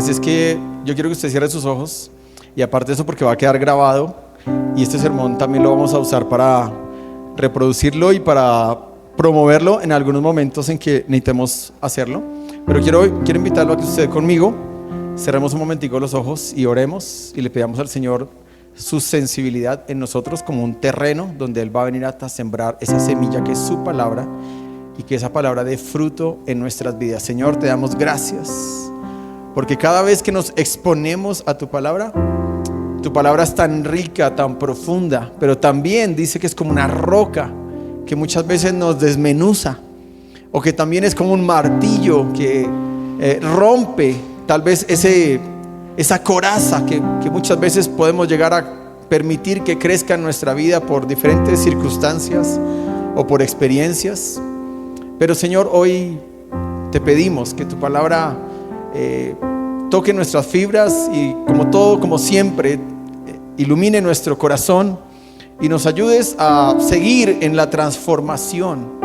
Así es que yo quiero que usted cierre sus ojos, y aparte de eso, porque va a quedar grabado, y este sermón también lo vamos a usar para reproducirlo y para promoverlo en algunos momentos en que necesitemos hacerlo. Pero quiero invitarlo a que usted conmigo cerremos un momentico los ojos y oremos y le pidamos al Señor su sensibilidad en nosotros como un terreno donde Él va a venir hasta sembrar esa semilla que es su palabra, y que esa palabra dé fruto en nuestras vidas. Señor, te damos gracias porque cada vez que nos exponemos a tu palabra es tan rica, tan profunda, pero también dice que es como una roca que muchas veces nos desmenuza, o que también es como un martillo que rompe tal vez esa coraza que muchas veces podemos llegar a permitir que crezca en nuestra vida por diferentes circunstancias o por experiencias. Pero Señor, hoy te pedimos que tu palabra toque nuestras fibras y como siempre, ilumine nuestro corazón y nos ayudes a seguir en la transformación,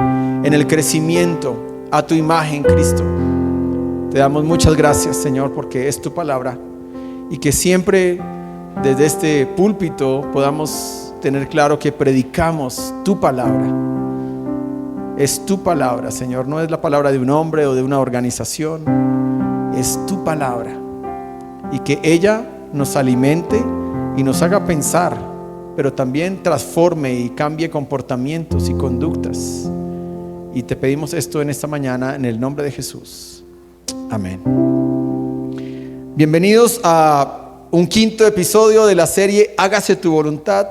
en el crecimiento a tu imagen, Cristo. Te damos muchas gracias, Señor, porque es tu palabra, y que siempre desde este púlpito podamos tener claro que predicamos tu palabra. Es tu palabra, Señor, no es la palabra de un hombre o de una organización, es tu palabra, y que ella nos alimente y nos haga pensar, pero también transforme y cambie comportamientos y conductas. Y te pedimos esto en esta mañana en el nombre de Jesús. Amén. Bienvenidos a un quinto episodio de la serie Hágase tu voluntad.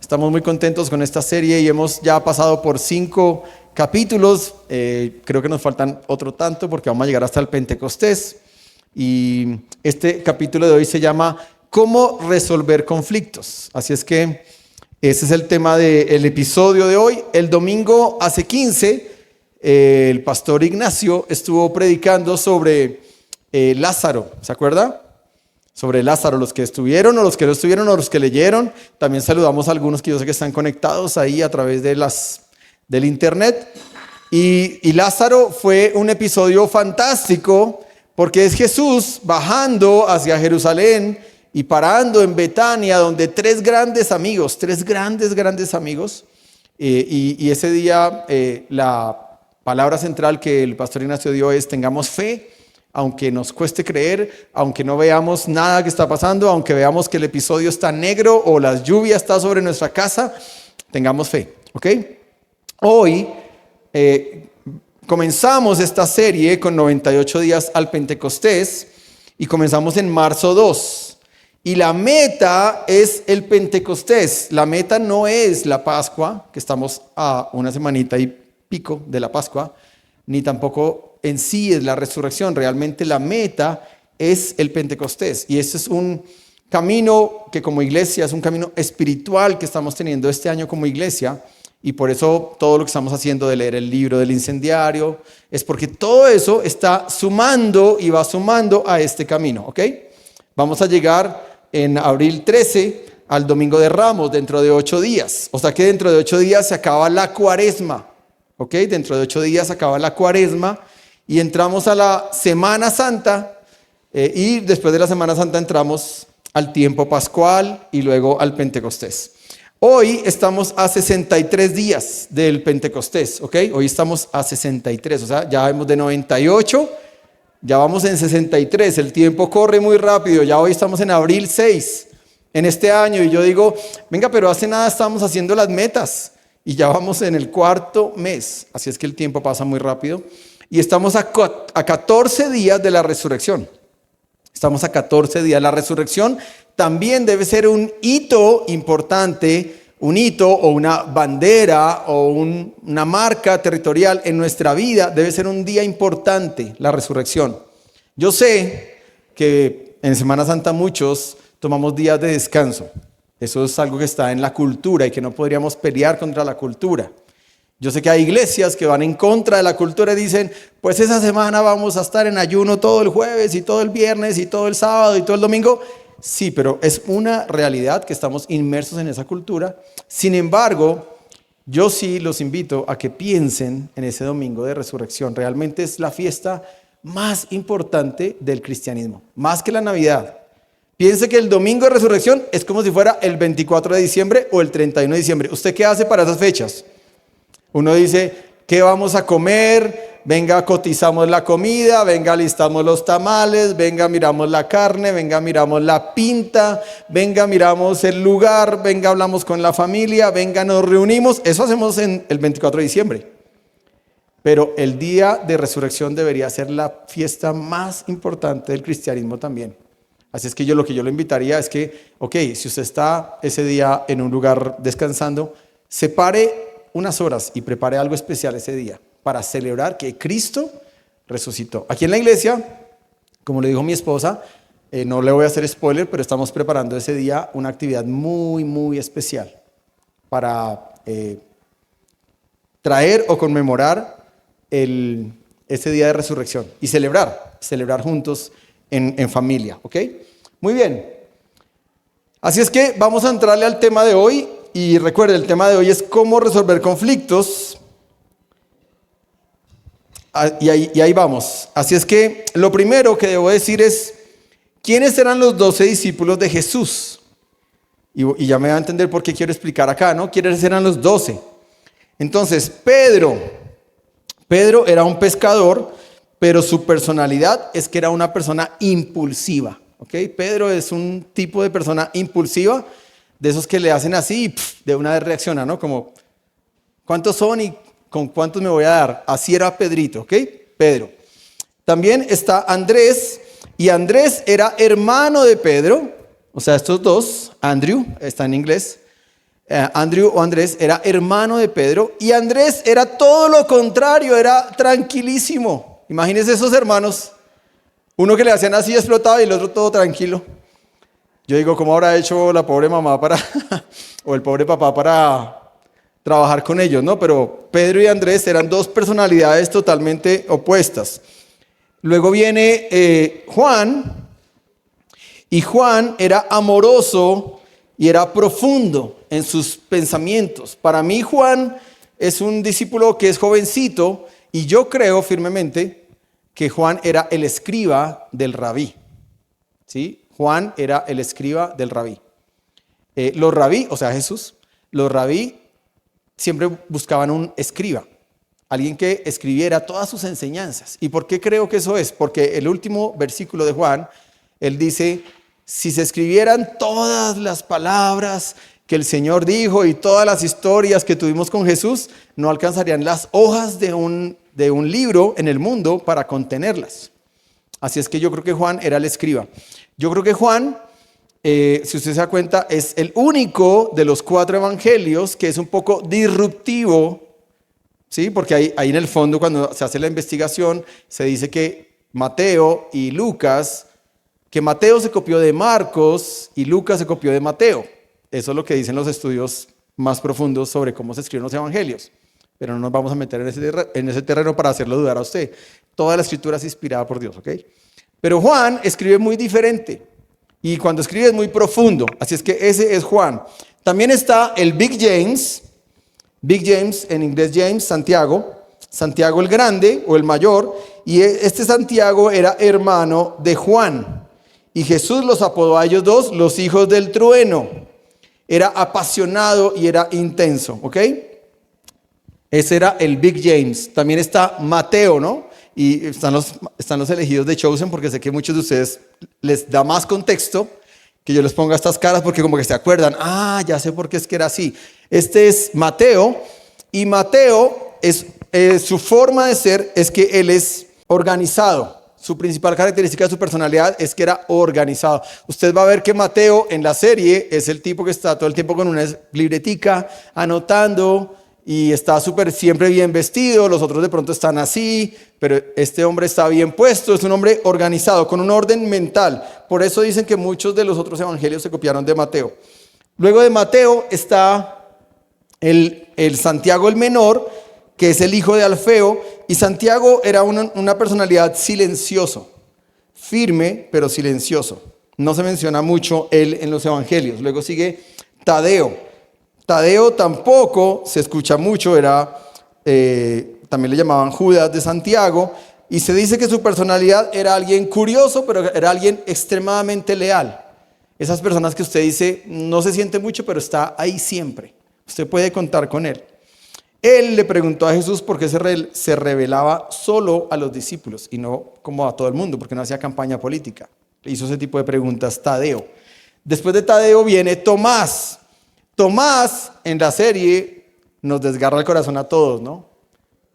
Estamos muy contentos con esta serie y hemos ya pasado por 5 capítulos. Creo que nos faltan otro tanto porque vamos a llegar hasta el Pentecostés. Y este capítulo de hoy se llama ¿Cómo resolver conflictos? Así es que ese es el tema del episodio de hoy. El domingo hace 15, el pastor Ignacio estuvo predicando sobre Lázaro. ¿Se acuerda? Sobre Lázaro, los que estuvieron o los que no estuvieron o los que leyeron. También saludamos a algunos que yo sé que están conectados ahí a través del internet. Y Lázaro fue un episodio fantástico porque es Jesús bajando hacia Jerusalén y parando en Betania, donde 3 grandes amigos, y ese día la palabra central que el pastor Ignacio dio es: tengamos fe, aunque nos cueste creer, aunque no veamos nada que está pasando, aunque veamos que el episodio está negro o la lluvia está sobre nuestra casa, tengamos fe, ¿ok? Hoy comenzamos esta serie con 98 días al Pentecostés y comenzamos en marzo 2. Y la meta es el Pentecostés. La meta no es la Pascua, que estamos a una semanita y pico de la Pascua, ni tampoco en sí es la resurrección. Realmente la meta es el Pentecostés. Y ese es un camino que como iglesia, es un camino espiritual que estamos teniendo este año como iglesia. Y por eso todo lo que estamos haciendo de leer el libro del incendiario es porque todo eso está sumando y va sumando a este camino, ¿ok? Vamos a llegar en abril 13 al Domingo de Ramos dentro de 8 días. O sea que dentro de 8 días se acaba la Cuaresma, ¿ok? Dentro de 8 días se acaba la Cuaresma y entramos a la Semana Santa, y después de la Semana Santa entramos al tiempo pascual y luego al Pentecostés. Hoy estamos a 63 días del Pentecostés, ¿ok? Hoy estamos a 63, o sea, ya vamos de 98, ya vamos en 63, el tiempo corre muy rápido, ya hoy estamos en abril 6, en este año, y yo digo, venga, pero hace nada estábamos haciendo las metas, y ya vamos en el 4º mes, así es que el tiempo pasa muy rápido, y estamos a 14 días de la resurrección, estamos a 14 días, la resurrección también debe ser un hito importante, un hito o una bandera o una marca territorial en nuestra vida. Debe ser un día importante, la resurrección. Yo sé que en Semana Santa muchos tomamos días de descanso. Eso es algo que está en la cultura y que no podríamos pelear contra la cultura. Yo sé que hay iglesias que van en contra de la cultura y dicen, pues esa semana vamos a estar en ayuno todo el jueves y todo el viernes y todo el sábado y todo el domingo. Sí, pero es una realidad que estamos inmersos en esa cultura. Sin embargo, yo sí los invito a que piensen en ese domingo de resurrección. Realmente es la fiesta más importante del cristianismo, más que la Navidad. Piense que el domingo de resurrección es como si fuera el 24 de diciembre o el 31 de diciembre. ¿Usted qué hace para esas fechas? Uno dice, ¿qué vamos a comer? Venga, cotizamos la comida, venga, listamos los tamales, venga, miramos la carne, venga, miramos la pinta, venga, miramos el lugar, venga, hablamos con la familia, venga, nos reunimos. Eso hacemos en el 24 de diciembre. Pero el día de resurrección debería ser la fiesta más importante del cristianismo también. Así es que lo que yo le invitaría es que, ok, si usted está ese día en un lugar descansando, separe unas horas y prepare algo especial ese día para celebrar que Cristo resucitó. Aquí en la iglesia, como le dijo mi esposa, no le voy a hacer spoiler, pero estamos preparando ese día una actividad muy, muy especial para traer o conmemorar ese día de resurrección y celebrar juntos en familia, ¿ok? Muy bien. Así es que vamos a entrarle al tema de hoy y recuerde, el tema de hoy es cómo resolver conflictos. Y ahí vamos. Así es que lo primero que debo decir es, ¿quiénes eran los 12 discípulos de Jesús? Y ya me va a entender por qué quiero explicar acá, ¿no? ¿Quiénes eran los 12? Entonces, Pedro era un pescador, pero su personalidad es que era una persona impulsiva, ¿ok? Pedro es un tipo de persona impulsiva, de esos que le hacen así y de una vez reacciona, ¿no? Como, ¿cuántos son y con cuántos me voy a dar? Así era Pedrito, ¿ok? Pedro. También está Andrés, y Andrés era hermano de Pedro, o sea, estos dos, Andrew, está en inglés, Andrew o Andrés era hermano de Pedro, y Andrés era todo lo contrario, era tranquilísimo. Imagínense esos hermanos, uno que le hacían así explotado y el otro todo tranquilo. Yo digo, ¿cómo habrá hecho la pobre mamá o el pobre papá para trabajar con ellos, ¿no? Pero Pedro y Andrés eran dos personalidades totalmente opuestas. Luego viene Juan, y Juan era amoroso y era profundo en sus pensamientos. Para mí Juan es un discípulo que es jovencito y yo creo firmemente que Juan era el escriba del rabí. ¿Sí? Juan era el escriba del rabí. Los rabí, o sea Jesús, los rabí siempre buscaban un escriba, alguien que escribiera todas sus enseñanzas. ¿Y por qué creo que eso es? Porque el último versículo de Juan, él dice, si se escribieran todas las palabras que el Señor dijo y todas las historias que tuvimos con Jesús, no alcanzarían las hojas de un libro en el mundo para contenerlas. Así es que yo creo que Juan era el escriba. Yo creo que Juan, si usted se da cuenta, es el único de los 4 evangelios que es un poco disruptivo, ¿sí? Porque ahí en el fondo, cuando se hace la investigación, se dice que Mateo y Lucas, que Mateo se copió de Marcos y Lucas se copió de Mateo. Eso es lo que dicen los estudios más profundos sobre cómo se escriben los evangelios. Pero no nos vamos a meter en ese terreno para hacerlo dudar a usted. Toda la escritura es inspirada por Dios, ¿ok? Pero Juan escribe muy diferente. Y cuando escribe es muy profundo. Así es que ese es Juan. También está el Big James. Big James, en inglés James, Santiago. Santiago el grande o el mayor. Y este Santiago era hermano de Juan. Y Jesús los apodó a ellos dos los hijos del trueno. Era apasionado y era intenso, ¿ok? Ese era el Big James. También está Mateo, ¿no? Y están los elegidos de Chosen, porque sé que muchos de ustedes les da más contexto que yo les ponga estas caras, porque como que se acuerdan, ya sé por qué es que era así. Este es Mateo, y Mateo, su forma de ser es que él es organizado. Su principal característica de su personalidad es que era organizado. Usted va a ver que Mateo en la serie es el tipo que está todo el tiempo con una libretica anotando y está siempre bien vestido. Los otros de pronto están así, pero este hombre está bien puesto. Es un hombre organizado, con un orden mental. Por eso dicen que muchos de los otros evangelios se copiaron de Mateo. Luego de Mateo está el Santiago el menor, que es el hijo de Alfeo, y Santiago era una personalidad silencioso, firme pero silencioso. No se menciona mucho él en los evangelios. Luego sigue Tadeo. Tadeo tampoco se escucha mucho, también le llamaban Judas de Santiago, Y se dice que su personalidad era alguien curioso, pero era alguien extremadamente leal. Esas personas que usted dice, no se siente mucho, pero está ahí siempre. Usted puede contar con él. Él le preguntó a Jesús por qué se revelaba solo a los discípulos y no como a todo el mundo, porque no hacía campaña política. Le hizo ese tipo de preguntas Tadeo. Después de Tadeo viene Tomás. Tomás en la serie nos desgarra el corazón a todos, ¿no?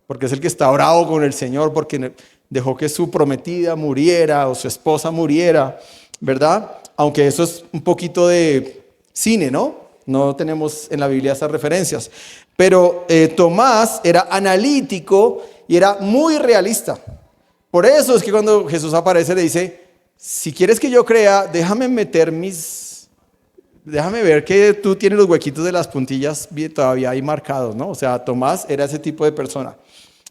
Porque es el que está bravo con el Señor, porque dejó que su prometida muriera o su esposa muriera, ¿verdad? Aunque eso es un poquito de cine, ¿no? No tenemos en la Biblia esas referencias. Pero Tomás era analítico y era muy realista. Por eso es que cuando Jesús aparece le dice, si quieres que yo crea, déjame ver que tú tienes los huequitos de las puntillas todavía ahí marcados, ¿no? O sea, Tomás era ese tipo de persona.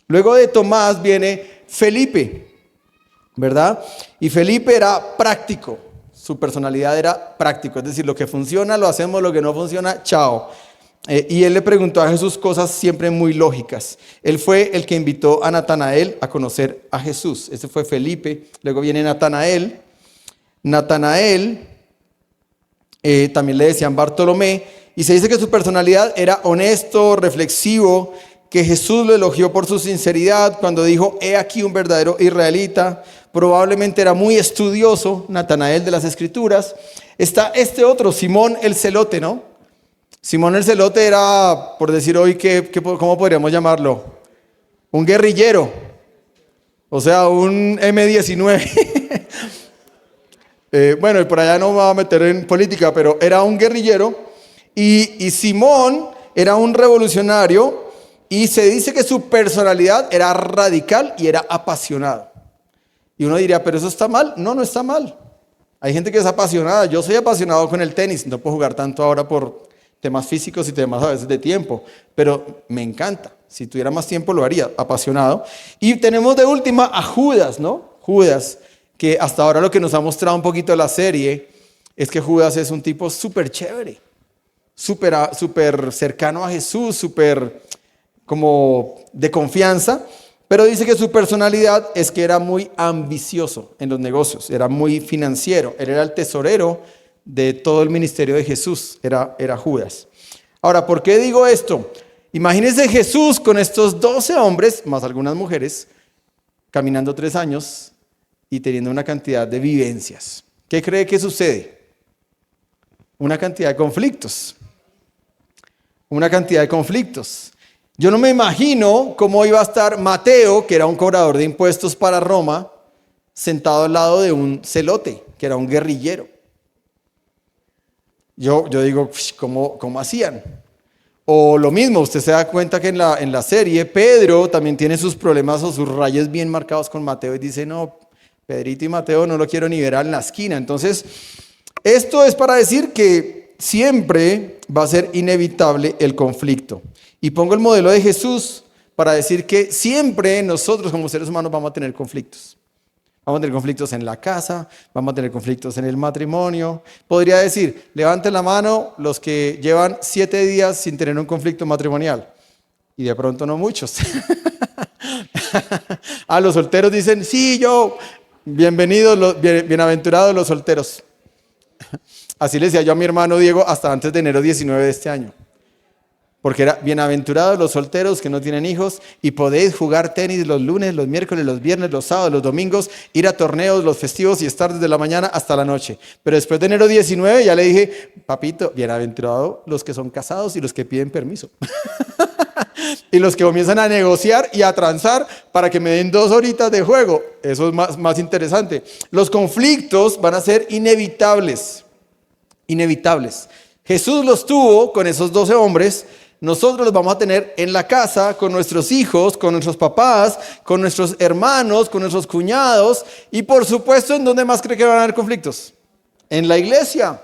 Luego de Tomás viene Felipe, ¿verdad? Y Felipe era práctico, su personalidad era práctico, es decir, lo que funciona lo hacemos, lo que no funciona, chao. Y él le preguntó a Jesús cosas siempre muy lógicas. Él fue el que invitó a Natanael a conocer a Jesús. Ese fue Felipe. Luego viene Natanael. Natanael, también le decían Bartolomé. Y se dice que su personalidad era honesto, reflexivo, que Jesús lo elogió por su sinceridad cuando dijo, he aquí un verdadero israelita. Probablemente era muy estudioso, Natanael de las Escrituras. Está este otro, Simón el Celote, ¿no? Simón el Celote era, por decir hoy, ¿cómo podríamos llamarlo? Un guerrillero, o sea, un M-19. Bueno, y por allá no me voy a meter en política, pero era un guerrillero. Y Simón era un revolucionario y se dice que su personalidad era radical y era apasionado. Y uno diría, ¿pero eso está mal? No, no está mal. Hay gente que es apasionada. Yo soy apasionado con el tenis. No puedo jugar tanto ahora por temas físicos y temas a veces de tiempo, pero me encanta. Si tuviera más tiempo lo haría, apasionado. Y tenemos de última a Judas, ¿no? Judas, que hasta ahora lo que nos ha mostrado un poquito la serie es que Judas es un tipo súper chévere, súper cercano a Jesús, súper como de confianza, pero dice que su personalidad es que era muy ambicioso en los negocios, era muy financiero, él era el tesorero de todo el ministerio de Jesús, era Judas. Ahora, ¿por qué digo esto? Imagínense Jesús con estos 12 hombres, más algunas mujeres, caminando 3 años y teniendo una cantidad de vivencias. ¿Qué cree que sucede? Una cantidad de conflictos. Una cantidad de conflictos. Yo no me imagino cómo iba a estar Mateo, que era un cobrador de impuestos para Roma, sentado al lado de un celote, que era un guerrillero. Yo digo, ¿cómo hacían? O lo mismo, usted se da cuenta que en la serie, Pedro también tiene sus problemas o sus rayes bien marcados con Mateo y dice, no, Pedrito y Mateo no lo quiero ni ver en la esquina. Entonces, esto es para decir que siempre va a ser inevitable el conflicto. Y pongo el modelo de Jesús para decir que siempre nosotros como seres humanos vamos a tener conflictos. Vamos a tener conflictos en la casa, vamos a tener conflictos en el matrimonio. Podría decir, levanten la mano los que llevan 7 días sin tener un conflicto matrimonial. Y de pronto no muchos. A los solteros dicen, sí, yo, bienvenidos, bienaventurados los solteros. Así le decía yo a mi hermano Diego hasta antes de enero 19 de este año. Porque era bienaventurados los solteros que no tienen hijos y podéis jugar tenis los lunes, los miércoles, los viernes, los sábados, los domingos, ir a torneos, los festivos y estar desde la mañana hasta la noche. Pero después de enero 19 ya le dije, papito, bienaventurados los que son casados y los que piden permiso. Y los que comienzan a negociar y a transar para que me den 2 horitas de juego. Eso es más interesante. Los conflictos van a ser inevitables. Inevitables. Jesús los tuvo con esos 12 hombres. Nosotros los vamos a tener en la casa, con nuestros hijos, con nuestros papás, con nuestros hermanos, con nuestros cuñados. Y por supuesto, ¿en dónde más cree que van a haber conflictos? En la iglesia.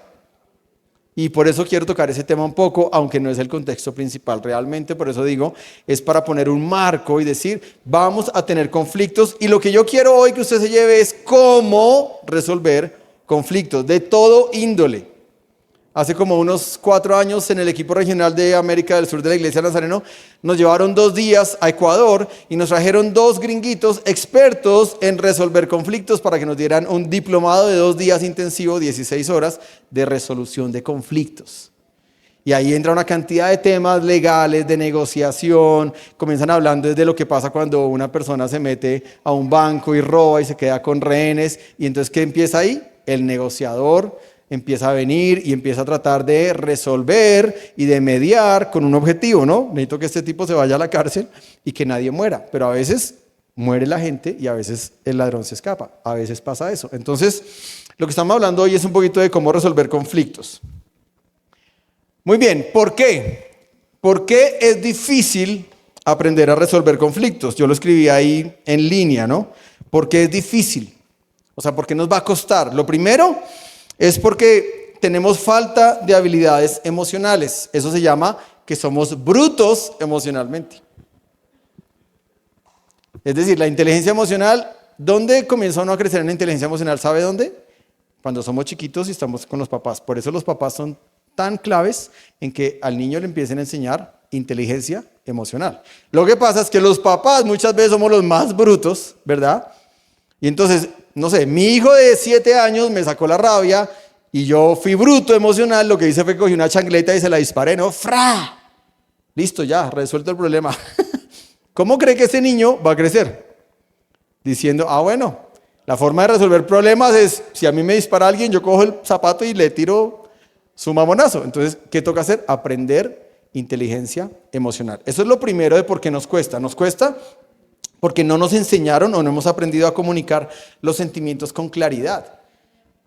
Y por eso quiero tocar ese tema un poco, aunque no es el contexto principal realmente. Por eso digo, es para poner un marco y decir, vamos a tener conflictos. Y lo que yo quiero hoy que usted se lleve es cómo resolver conflictos de todo índole. Hace como unos 4 años en el equipo regional de América del Sur de la Iglesia Nazareno, nos llevaron 2 días a Ecuador y nos trajeron 2 gringuitos expertos en resolver conflictos para que nos dieran un diplomado de 2 días intensivo, 16 horas, de resolución de conflictos. Y ahí entra una cantidad de temas legales, de negociación, comienzan hablando desde lo que pasa cuando una persona se mete a un banco y roba y se queda con rehenes. Y entonces, ¿qué empieza ahí? El negociador empieza a venir y empieza a tratar de resolver y de mediar con un objetivo, ¿no? Necesito que este tipo se vaya a la cárcel y que nadie muera, pero a veces muere la gente y a veces el ladrón se escapa, a veces pasa eso. Entonces, lo que estamos hablando hoy es un poquito de cómo resolver conflictos. Muy bien, ¿por qué? ¿Por qué es difícil aprender a resolver conflictos? Yo lo escribí ahí en línea, ¿no? ¿Por qué es difícil? O sea, ¿por qué nos va a costar? Lo primero es porque tenemos falta de habilidades emocionales. Eso se llama que somos brutos emocionalmente. Es decir, la inteligencia emocional, ¿dónde comienza uno a crecer en la inteligencia emocional? ¿Sabe dónde? Cuando somos chiquitos y estamos con los papás. Por eso los papás son tan claves en que al niño le empiecen a enseñar inteligencia emocional. Lo que pasa es que los papás muchas veces somos los más brutos, ¿verdad? Y entonces, no sé, mi hijo de 7 años me sacó la rabia y yo fui bruto emocional, lo que hice fue que cogí una chancleta y se la disparé, ¿no? ¡Fra! Listo, ya, resuelto el problema. ¿Cómo cree que ese niño va a crecer? Diciendo, bueno, la forma de resolver problemas es, si a mí me dispara alguien, yo cojo el zapato y le tiro su mamonazo. Entonces, ¿qué toca hacer? Aprender inteligencia emocional. Eso es lo primero de por qué nos cuesta. Nos cuesta porque no nos enseñaron o no hemos aprendido a comunicar los sentimientos con claridad.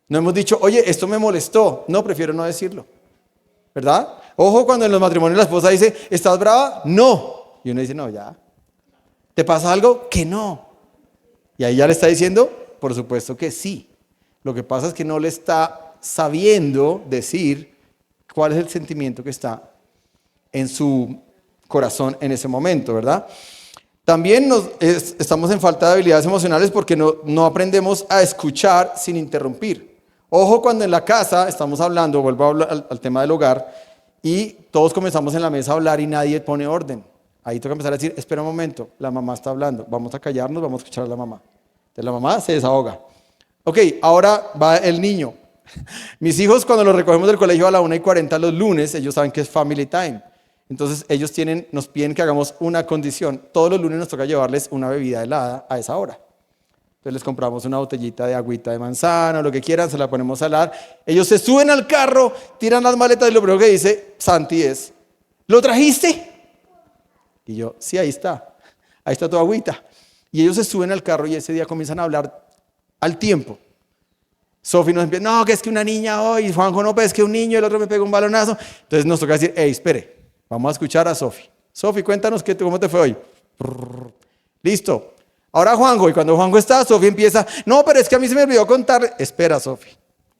No hemos dicho, oye, esto me molestó. No, prefiero no decirlo. ¿Verdad? Ojo cuando en los matrimonios la esposa dice, ¿estás brava? No. Y uno dice, no, ya. ¿Te pasa algo? Que no. Y ahí ya le está diciendo, por supuesto que sí. Lo que pasa es que no le está sabiendo decir cuál es el sentimiento que está en su corazón en ese momento, ¿verdad? También estamos en falta de habilidades emocionales porque no aprendemos a escuchar sin interrumpir. Ojo cuando en la casa estamos hablando, vuelvo a hablar al tema del hogar, y todos comenzamos en la mesa a hablar y nadie pone orden. Ahí toca empezar a decir, espera un momento, la mamá está hablando, vamos a callarnos, vamos a escuchar a la mamá. Entonces la mamá se desahoga. Ok, ahora va el niño. Mis hijos cuando los recogemos del colegio a la 1:40 los lunes, ellos saben que es family time. Entonces ellos nos piden que hagamos una condición. Todos los lunes nos toca llevarles una bebida helada a esa hora. Entonces les compramos una botellita de agüita de manzana, lo que quieran, se la ponemos a helar. Ellos se suben al carro, tiran las maletas y lo primero que dice Santi es, ¿lo trajiste? Y yo, sí, ahí está tu agüita. Y ellos se suben al carro y ese día comienzan a hablar al tiempo. Sofi nos empieza, no, que es que una niña hoy, Juanjo no, pues es que un niño, el otro me pega un balonazo. Entonces nos toca decir, hey, espere, vamos a escuchar a Sofi. Sofi, cuéntanos cómo te fue hoy. Listo. Ahora Juanjo, y cuando Juanjo está, Sofi empieza, no, pero es que a mí se me olvidó contar. Espera, Sofi.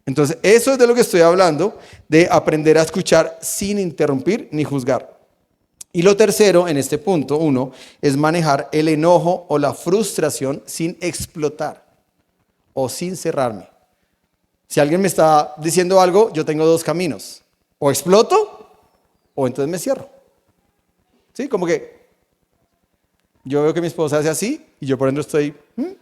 Entonces, eso es de lo que estoy hablando, de aprender a escuchar sin interrumpir ni juzgar. Y lo tercero, en este punto, 1, es manejar el enojo o la frustración sin explotar o sin cerrarme. Si alguien me está diciendo algo, yo tengo 2 caminos. O exploto o entonces me cierro. ¿Sí? Como que yo veo que mi esposa hace así y yo por dentro estoy,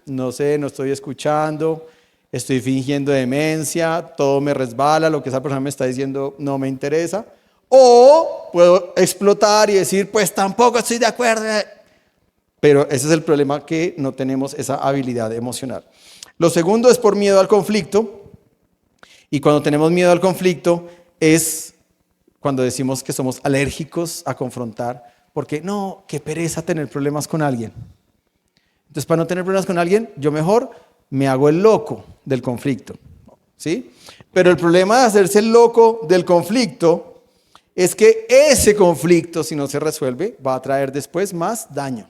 no sé, no estoy escuchando, estoy fingiendo demencia, todo me resbala, lo que esa persona me está diciendo no me interesa. O puedo explotar y decir, pues tampoco estoy de acuerdo. Pero ese es el problema, que no tenemos esa habilidad emocional. Lo segundo es por miedo al conflicto. Y cuando tenemos miedo al conflicto es cuando decimos que somos alérgicos a confrontar. Porque no, qué pereza tener problemas con alguien. Entonces, para no tener problemas con alguien, yo mejor me hago el loco del conflicto. ¿Sí? Pero el problema de hacerse el loco del conflicto es que ese conflicto, si no se resuelve, va a traer después más daño.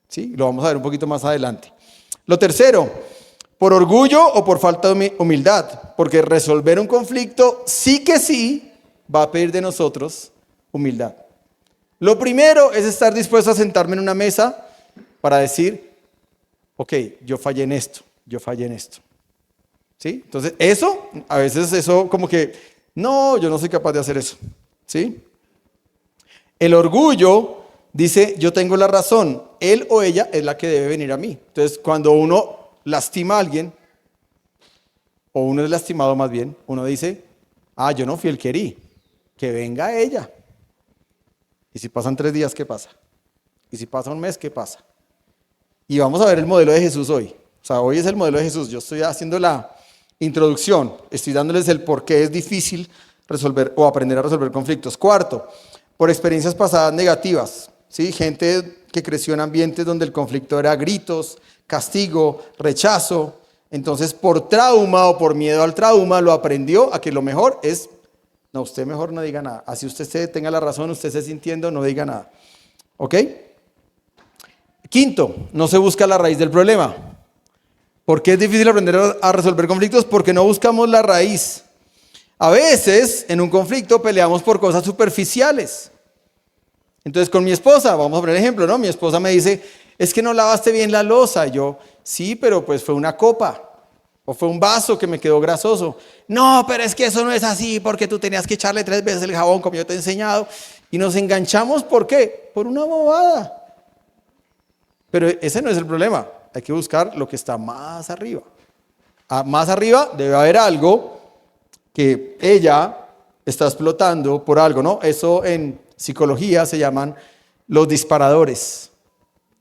¿Sí? Lo vamos a ver un poquito más adelante. Lo tercero, por orgullo o por falta de humildad, porque resolver un conflicto sí que sí va a pedir de nosotros humildad. Lo primero es estar dispuesto a sentarme en una mesa para decir, ok, yo fallé en esto. ¿Sí? Entonces, a veces eso como que No, yo no soy capaz de hacer eso. ¿Sí? El orgullo dice, yo tengo la razón, él o ella es la que debe venir a mí. Entonces, cuando uno lastima a alguien, o uno es lastimado más bien, uno dice, yo no fui el que herí, que venga ella. Y si pasan 3 días, ¿qué pasa? Y si pasa un mes, ¿qué pasa? Y vamos a ver el modelo de Jesús hoy. O sea, hoy es el modelo de Jesús. Yo estoy haciendo la introducción, estoy dándoles el por qué es difícil resolver o aprender a resolver conflictos. Cuarto, por experiencias pasadas negativas, ¿sí? Gente que creció en ambientes donde el conflicto era gritos, castigo, rechazo. Entonces, por trauma o por miedo al trauma, lo aprendió a que lo mejor es, no, usted mejor no diga nada. Así usted tenga la razón, usted esté sintiendo, no diga nada. ¿Ok? Quinto, no se busca la raíz del problema. ¿Por qué es difícil aprender a resolver conflictos? Porque no buscamos la raíz. A veces, en un conflicto, peleamos por cosas superficiales. Entonces, con mi esposa, vamos a poner ejemplo, ¿no? Mi esposa me dice, es que no lavaste bien la loza. Y yo, sí, pero pues fue una copa. O fue un vaso que me quedó grasoso. No, pero es que eso no es así, porque tú tenías que echarle 3 veces el jabón, como yo te he enseñado. Y nos enganchamos, ¿por qué? Por una bobada. Pero ese no es el problema. Hay que buscar lo que está más arriba. Más arriba debe haber algo que ella está explotando por algo, ¿no? Eso en psicología se llaman los disparadores,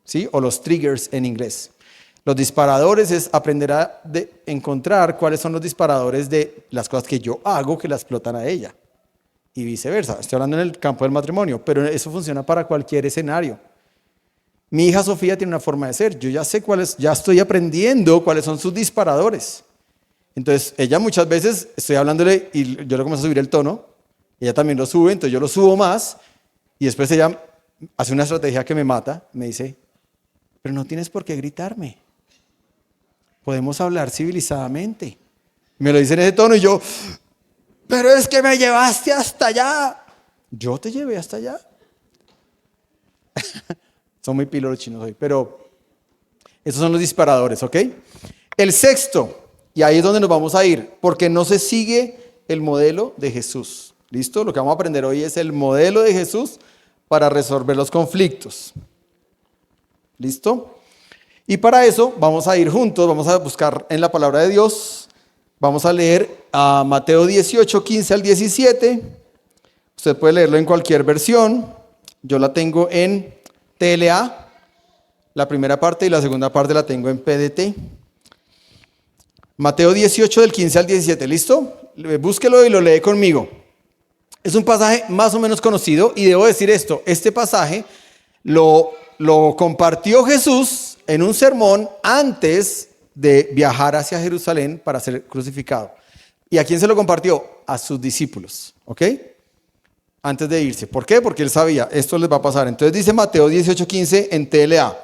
¿sí? O los triggers en inglés. Los disparadores es aprender a encontrar cuáles son los disparadores de las cosas que yo hago que la explotan a ella. Y viceversa. Estoy hablando en el campo del matrimonio, pero eso funciona para cualquier escenario. Mi hija Sofía tiene una forma de ser. Yo ya sé ya estoy aprendiendo cuáles son sus disparadores. Entonces, ella muchas veces, estoy hablándole y yo le comienzo a subir el tono. Ella también lo sube, entonces yo lo subo más. Y después ella hace una estrategia que me mata. Me dice, pero no tienes por qué gritarme. Podemos hablar civilizadamente. Me lo dice en ese tono y yo, pero es que me llevaste hasta allá. Yo te llevé hasta allá. Son muy pilos chinos hoy, pero esos son los disparadores, ¿ok? El sexto, y ahí es donde nos vamos a ir, porque no se sigue el modelo de Jesús. ¿Listo? Lo que vamos a aprender hoy es el modelo de Jesús para resolver los conflictos. ¿Listo? Y para eso vamos a ir juntos, vamos a buscar en la palabra de Dios, vamos a leer a Mateo 18, 15 al 17. Usted puede leerlo en cualquier versión. Yo la tengo en TLA, la primera parte, y la segunda parte la tengo en PDT. Mateo 18 del 15 al 17, ¿listo? Búsquelo y lo lee conmigo. Es un pasaje más o menos conocido y debo decir esto, este pasaje lo compartió Jesús en un sermón antes de viajar hacia Jerusalén para ser crucificado. ¿Y a quién se lo compartió? A sus discípulos, ¿ok? Antes de irse. ¿Por qué? Porque él sabía, esto les va a pasar. Entonces dice Mateo 18:15 en TLA.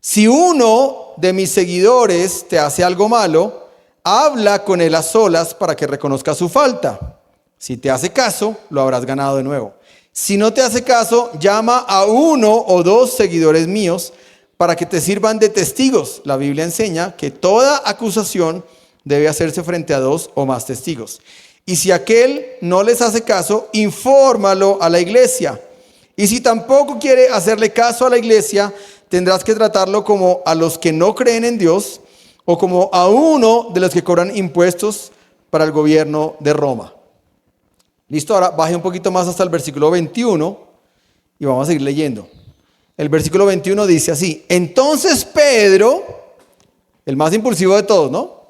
Si uno de mis seguidores te hace algo malo, habla con él a solas para que reconozca su falta. Si te hace caso, lo habrás ganado de nuevo. Si no te hace caso, llama a 1 o 2 seguidores míos para que te sirvan de testigos. La Biblia enseña que toda acusación debe hacerse frente a 2 o más testigos. Y si aquel no les hace caso, infórmalo a la iglesia. Y si tampoco quiere hacerle caso a la iglesia, tendrás que tratarlo como a los que no creen en Dios o como a uno de los que cobran impuestos para el gobierno de Roma. Listo, ahora baje un poquito más hasta el versículo 21 y vamos a seguir leyendo. El versículo 21 dice así: entonces Pedro, el más impulsivo de todos, ¿no?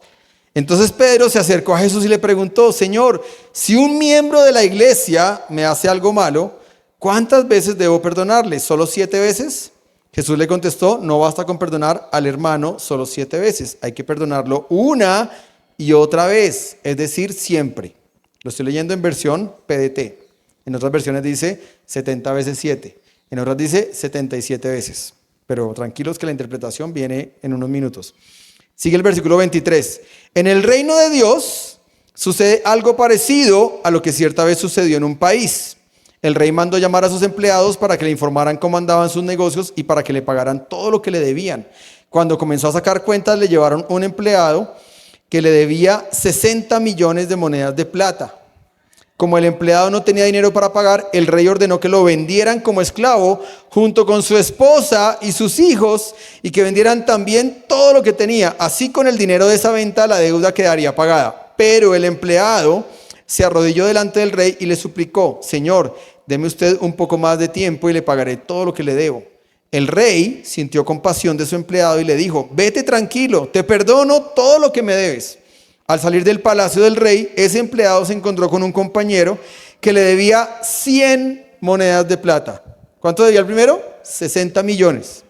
Entonces Pedro se acercó a Jesús y le preguntó: Señor, si un miembro de la iglesia me hace algo malo, ¿cuántas veces debo perdonarle? ¿Solo 7 veces? Jesús le contestó: no basta con perdonar al hermano solo 7 veces. Hay que perdonarlo una y otra vez, es decir, siempre. Lo estoy leyendo en versión PDT. En otras versiones dice 70 veces 7. En otras dice 77 veces. Pero tranquilos que la interpretación viene en unos minutos. Sigue el versículo 23. En el reino de Dios sucede algo parecido a lo que cierta vez sucedió en un país. El rey mandó llamar a sus empleados para que le informaran cómo andaban sus negocios y para que le pagaran todo lo que le debían. Cuando comenzó a sacar cuentas, le llevaron un empleado que le debía 60 millones de monedas de plata. Como el empleado no tenía dinero para pagar, el rey ordenó que lo vendieran como esclavo junto con su esposa y sus hijos y que vendieran también todo lo que tenía. Así con el dinero de esa venta la deuda quedaría pagada. Pero el empleado se arrodilló delante del rey y le suplicó: Señor, deme usted un poco más de tiempo y le pagaré todo lo que le debo. El rey sintió compasión de su empleado y le dijo: vete tranquilo, te perdono todo lo que me debes. Al salir del palacio del rey, ese empleado se encontró con un compañero que le debía 100 monedas de plata. ¿Cuánto debía el primero? 60 millones.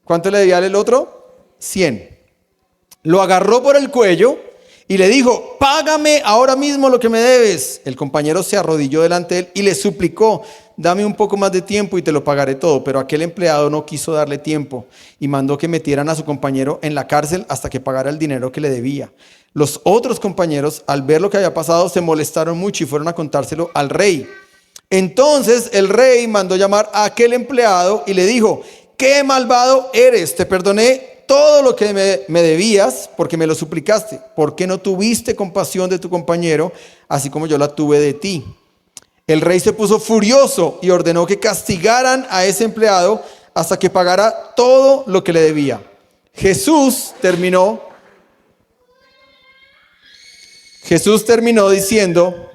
¿Cuánto le debía el otro? 100. Lo agarró por el cuello y le dijo: págame ahora mismo lo que me debes. El compañero se arrodilló delante de él y le suplicó: dame un poco más de tiempo y te lo pagaré todo. Pero aquel empleado no quiso darle tiempo y mandó que metieran a su compañero en la cárcel hasta que pagara el dinero que le debía. Los otros compañeros, al ver lo que había pasado, se molestaron mucho y fueron a contárselo al rey. Entonces el rey mandó llamar a aquel empleado y le dijo: qué malvado eres, te perdoné todo lo que me debías porque me lo suplicaste. ¿Por qué no tuviste compasión de tu compañero así como yo la tuve de ti? El rey se puso furioso y ordenó que castigaran a ese empleado hasta que pagara todo lo que le debía. Jesús terminó diciendo: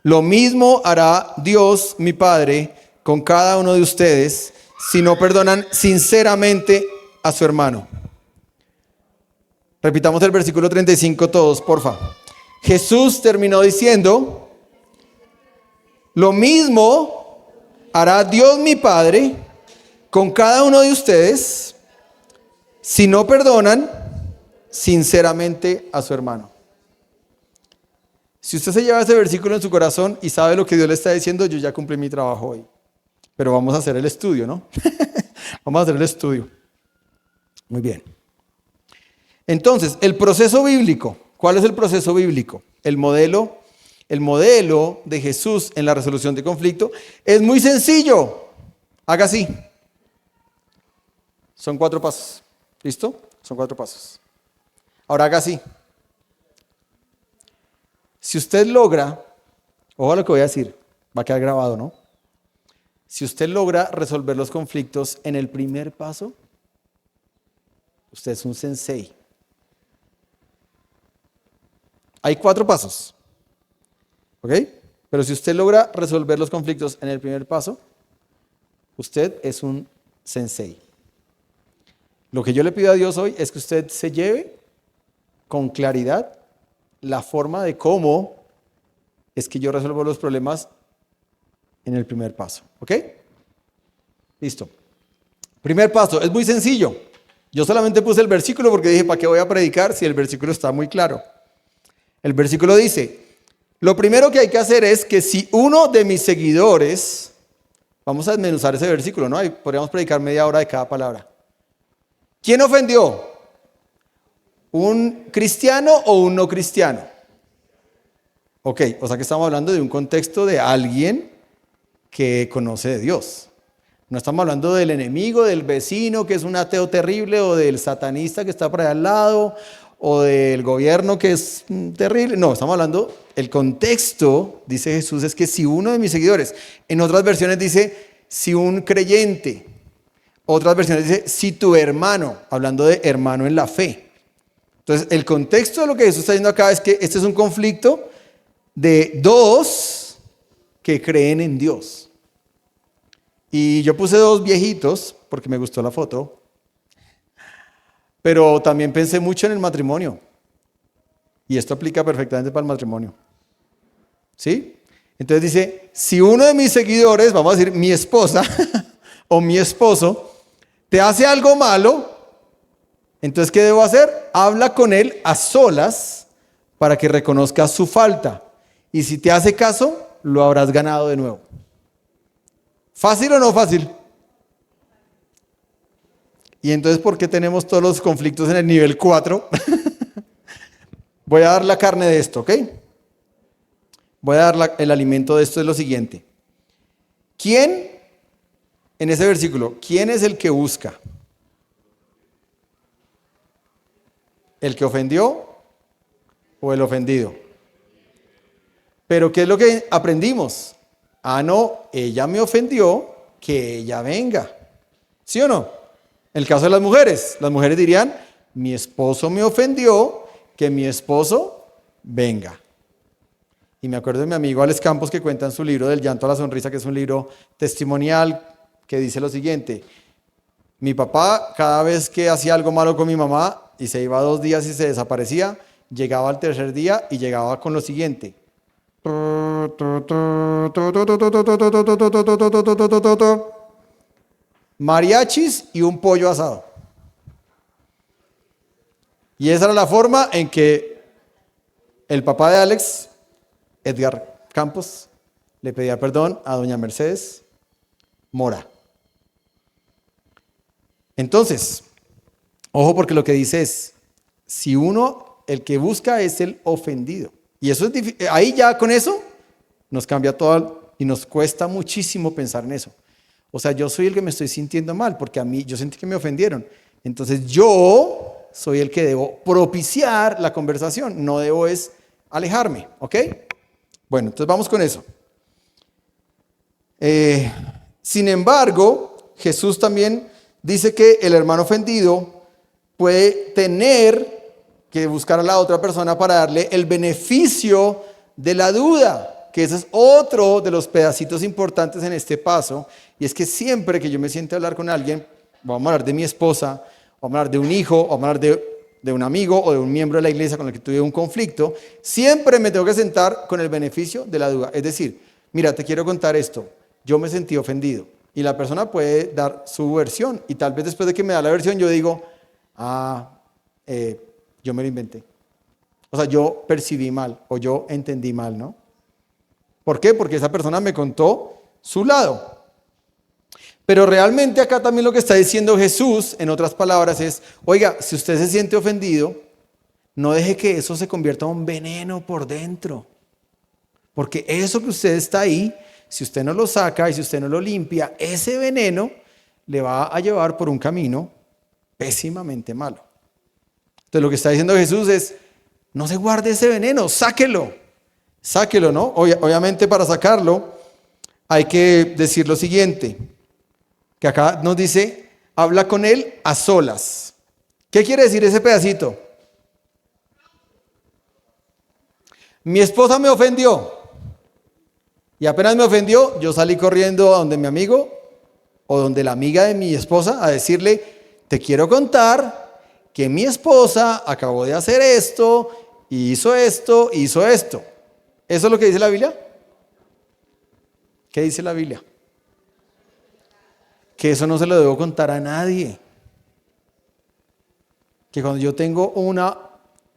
lo mismo hará Dios mi Padre con cada uno de ustedes si no perdonan sinceramente a su hermano. Repitamos el versículo 35 todos, porfa. Jesús terminó diciendo: lo mismo hará Dios mi Padre con cada uno de ustedes si no perdonan sinceramente a su hermano. Si usted se lleva ese versículo en su corazón y sabe lo que Dios le está diciendo, yo ya cumplí mi trabajo hoy. Pero vamos a hacer el estudio, ¿no? Vamos a hacer el estudio. Muy bien. Entonces, el proceso bíblico. ¿Cuál es el proceso bíblico? El modelo de Jesús en la resolución de conflicto es muy sencillo. Haga así. Son 4 pasos. ¿Listo? Son 4 pasos. Ahora haga así. Si usted logra, ojo a lo que voy a decir, va a quedar grabado, ¿no? Si usted logra resolver los conflictos en el primer paso, usted es un sensei. Hay 4 pasos, ¿ok? Pero si usted logra resolver los conflictos en el primer paso, usted es un sensei. Lo que yo le pido a Dios hoy es que usted se lleve con claridad la forma de cómo es que yo resuelvo los problemas en el primer paso, ¿ok? Listo. Primer paso, es muy sencillo. Yo solamente puse el versículo porque dije: ¿para qué voy a predicar si el versículo está muy claro? El versículo dice: lo primero que hay que hacer es que si uno de mis seguidores, vamos a desmenuzar ese versículo, ¿no? Podríamos predicar media hora de cada palabra. ¿Quién ofendió? ¿Un cristiano o un no cristiano? Ok, o sea que estamos hablando de un contexto de alguien que conoce de Dios. No estamos hablando del enemigo, del vecino que es un ateo terrible, o del satanista que está por allá al lado, o del gobierno que es terrible. No, estamos hablando, el contexto, dice Jesús, es que si uno de mis seguidores, en otras versiones dice si un creyente, otras versiones dice si tu hermano, hablando de hermano en la fe. Entonces, el contexto de lo que Jesús está diciendo acá es que este es un conflicto de 2 que creen en Dios. Y yo puse 2 viejitos porque me gustó la foto, pero también pensé mucho en el matrimonio. Y esto aplica perfectamente para el matrimonio. ¿Sí? Entonces dice, si uno de mis seguidores, vamos a decir mi esposa o mi esposo, te hace algo malo, entonces, ¿qué debo hacer? Habla con él a solas para que reconozca su falta. Y si te hace caso, lo habrás ganado de nuevo. ¿Fácil o no fácil? Y entonces, ¿por qué tenemos todos los conflictos en el nivel 4? Voy a dar la carne de esto, ¿ok? Voy a dar el alimento de esto, es lo siguiente. ¿Quién, en ese versículo, quién es el que busca? ¿El que ofendió o el ofendido? Pero ¿qué es lo que aprendimos? Ah, no, ella me ofendió, que ella venga. ¿Sí o no? En el caso de las mujeres dirían, mi esposo me ofendió, que mi esposo venga. Y me acuerdo de mi amigo Alex Campos que cuenta en su libro Del llanto a la sonrisa, que es un libro testimonial, que dice lo siguiente: mi papá, cada vez que hacía algo malo con mi mamá y se iba 2 días y se desaparecía, llegaba al 3er día y llegaba con lo siguiente: mariachis y un pollo asado. Y esa era la forma en que el papá de Alex, Edgar Campos, le pedía perdón a doña Mercedes Mora. Entonces, ojo, porque lo que dice es, si uno, el que busca es el ofendido. Y eso es difícil. Ahí ya con eso nos cambia todo y nos cuesta muchísimo pensar en eso. O sea, yo soy el que me estoy sintiendo mal porque a mí yo sentí que me ofendieron. Entonces yo soy el que debo propiciar la conversación, no debo es alejarme, ¿ok? Bueno, entonces vamos con eso. Sin embargo, Jesús también dice que el hermano ofendido puede tener que buscar a la otra persona para darle el beneficio de la duda, que ese es otro de los pedacitos importantes en este paso, y es que siempre que yo me siento a hablar con alguien, vamos a hablar de mi esposa, vamos a hablar de un hijo, vamos a hablar de un amigo o de un miembro de la iglesia con el que tuve un conflicto, siempre me tengo que sentar con el beneficio de la duda. Es decir, mira, te quiero contar esto, yo me sentí ofendido, y la persona puede dar su versión, y tal vez después de que me da la versión yo digo, yo me lo inventé. O sea, yo percibí mal o yo entendí mal, ¿no? ¿Por qué? Porque esa persona me contó su lado. Pero realmente acá también lo que está diciendo Jesús, en otras palabras, es, oiga, si usted se siente ofendido, no deje que eso se convierta en un veneno por dentro. Porque eso que usted está ahí, si usted no lo saca y si usted no lo limpia, ese veneno le va a llevar por un camino pésimamente malo. Entonces lo que está diciendo Jesús es, no se guarde ese veneno, sáquelo, ¿no? Obviamente para sacarlo hay que decir lo siguiente, que acá nos dice, habla con él a solas. ¿Qué quiere decir ese pedacito? Mi esposa me ofendió y apenas me ofendió, yo salí corriendo a donde mi amigo o donde la amiga de mi esposa a decirle, te quiero contar que mi esposa acabó de hacer esto, hizo esto, hizo esto. ¿Eso es lo que dice la Biblia? ¿Qué dice la Biblia? Que eso no se lo debo contar a nadie. Que cuando yo tengo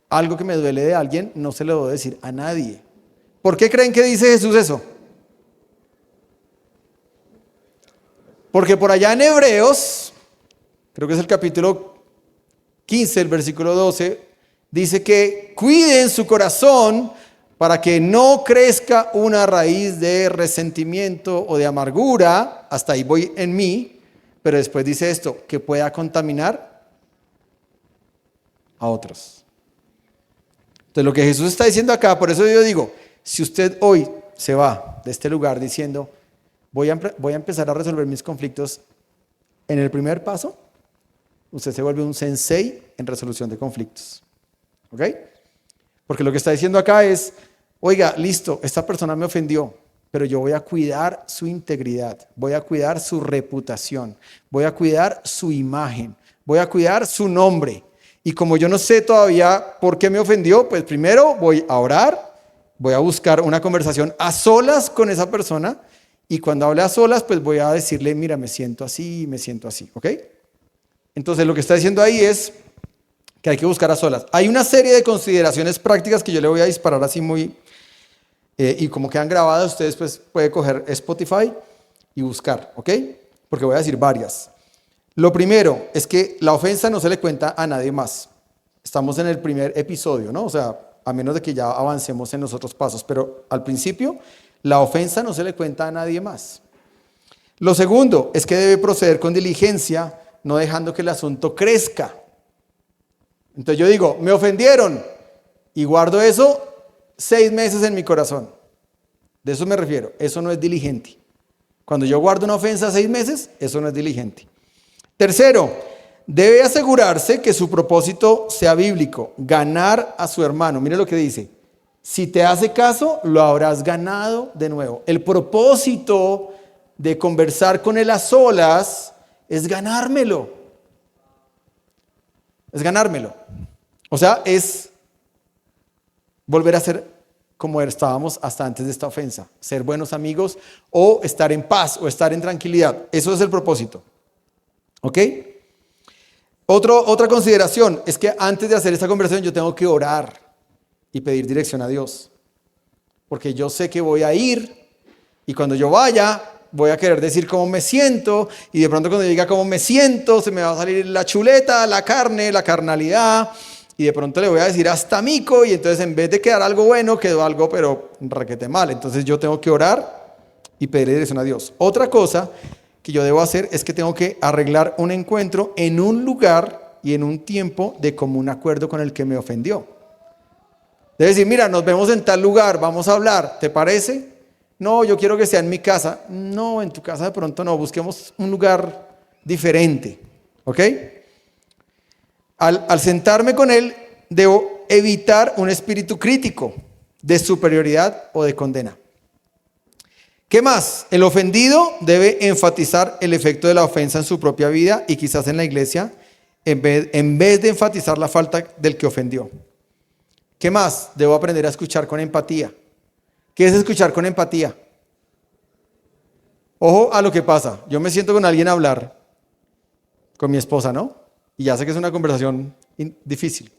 algo que me duele de alguien, no se lo debo decir a nadie. ¿Por qué creen que dice Jesús eso? Porque por allá en Hebreos, creo que es el capítulo 15, el versículo 12, dice que cuiden su corazón para que no crezca una raíz de resentimiento o de amargura, hasta ahí voy en mí, pero después dice esto, que pueda contaminar a otros. Entonces lo que Jesús está diciendo acá, por eso yo digo, si usted hoy se va de este lugar diciendo, voy a empezar a resolver mis conflictos en el primer paso, usted se vuelve un sensei en resolución de conflictos. ¿Ok? Porque lo que está diciendo acá es, oiga, listo, esta persona me ofendió, pero yo voy a cuidar su integridad, voy a cuidar su reputación, voy a cuidar su imagen, voy a cuidar su nombre. Y como yo no sé todavía por qué me ofendió, pues primero voy a orar, voy a buscar una conversación a solas con esa persona, y cuando hable a solas, pues voy a decirle, mira, me siento así, ¿ok? Entonces lo que está diciendo ahí es que hay que buscar a solas. Hay una serie de consideraciones prácticas que yo le voy a disparar así muy, y como quedan grabadas, ustedes pues pueden coger Spotify y buscar, ¿ok? Porque voy a decir varias. Lo primero es que la ofensa no se le cuenta a nadie más. Estamos en el primer episodio, ¿no? O sea, a menos de que ya avancemos en los otros pasos, pero al principio la ofensa no se le cuenta a nadie más. Lo segundo es que debe proceder con diligencia, no dejando que el asunto crezca. Entonces yo digo, me ofendieron y guardo eso 6 meses en mi corazón. De eso me refiero. Eso no es diligente. Cuando yo guardo una ofensa 6 meses, eso no es diligente. Tercero, debe asegurarse que su propósito sea bíblico, ganar a su hermano. Mire lo que dice. Si te hace caso, lo habrás ganado de nuevo. El propósito de conversar con él a solas es ganármelo. Es ganármelo. O sea, es volver a ser como estábamos hasta antes de esta ofensa. Ser buenos amigos o estar en paz o estar en tranquilidad. Eso es el propósito. ¿Ok? Otra consideración es que antes de hacer esta conversación yo tengo que orar y pedir dirección a Dios. Porque yo sé que voy a ir y cuando yo vaya voy a querer decir cómo me siento y de pronto cuando yo diga cómo me siento se me va a salir la chuleta, la carne, la carnalidad y de pronto le voy a decir hasta mico y entonces en vez de quedar algo bueno quedó algo pero requete mal. Entonces yo tengo que orar y pedir dirección a Dios. Otra cosa que yo debo hacer es que tengo que arreglar un encuentro en un lugar y en un tiempo de común acuerdo con el que me ofendió. Debe decir, mira, nos vemos en tal lugar, vamos a hablar, ¿te parece? No, yo quiero que sea en mi casa. No, en tu casa de pronto no, busquemos un lugar diferente, ¿ok? Al sentarme con él, debo evitar un espíritu crítico de superioridad o de condena. ¿Qué más? El ofendido debe enfatizar el efecto de la ofensa en su propia vida y quizás en la iglesia, en vez de enfatizar la falta del que ofendió. ¿Qué más? Debo aprender a escuchar con empatía. ¿Qué es escuchar con empatía? Ojo a lo que pasa. Yo me siento con alguien a hablar, con mi esposa, ¿no? Y ya sé que es una conversación difícil.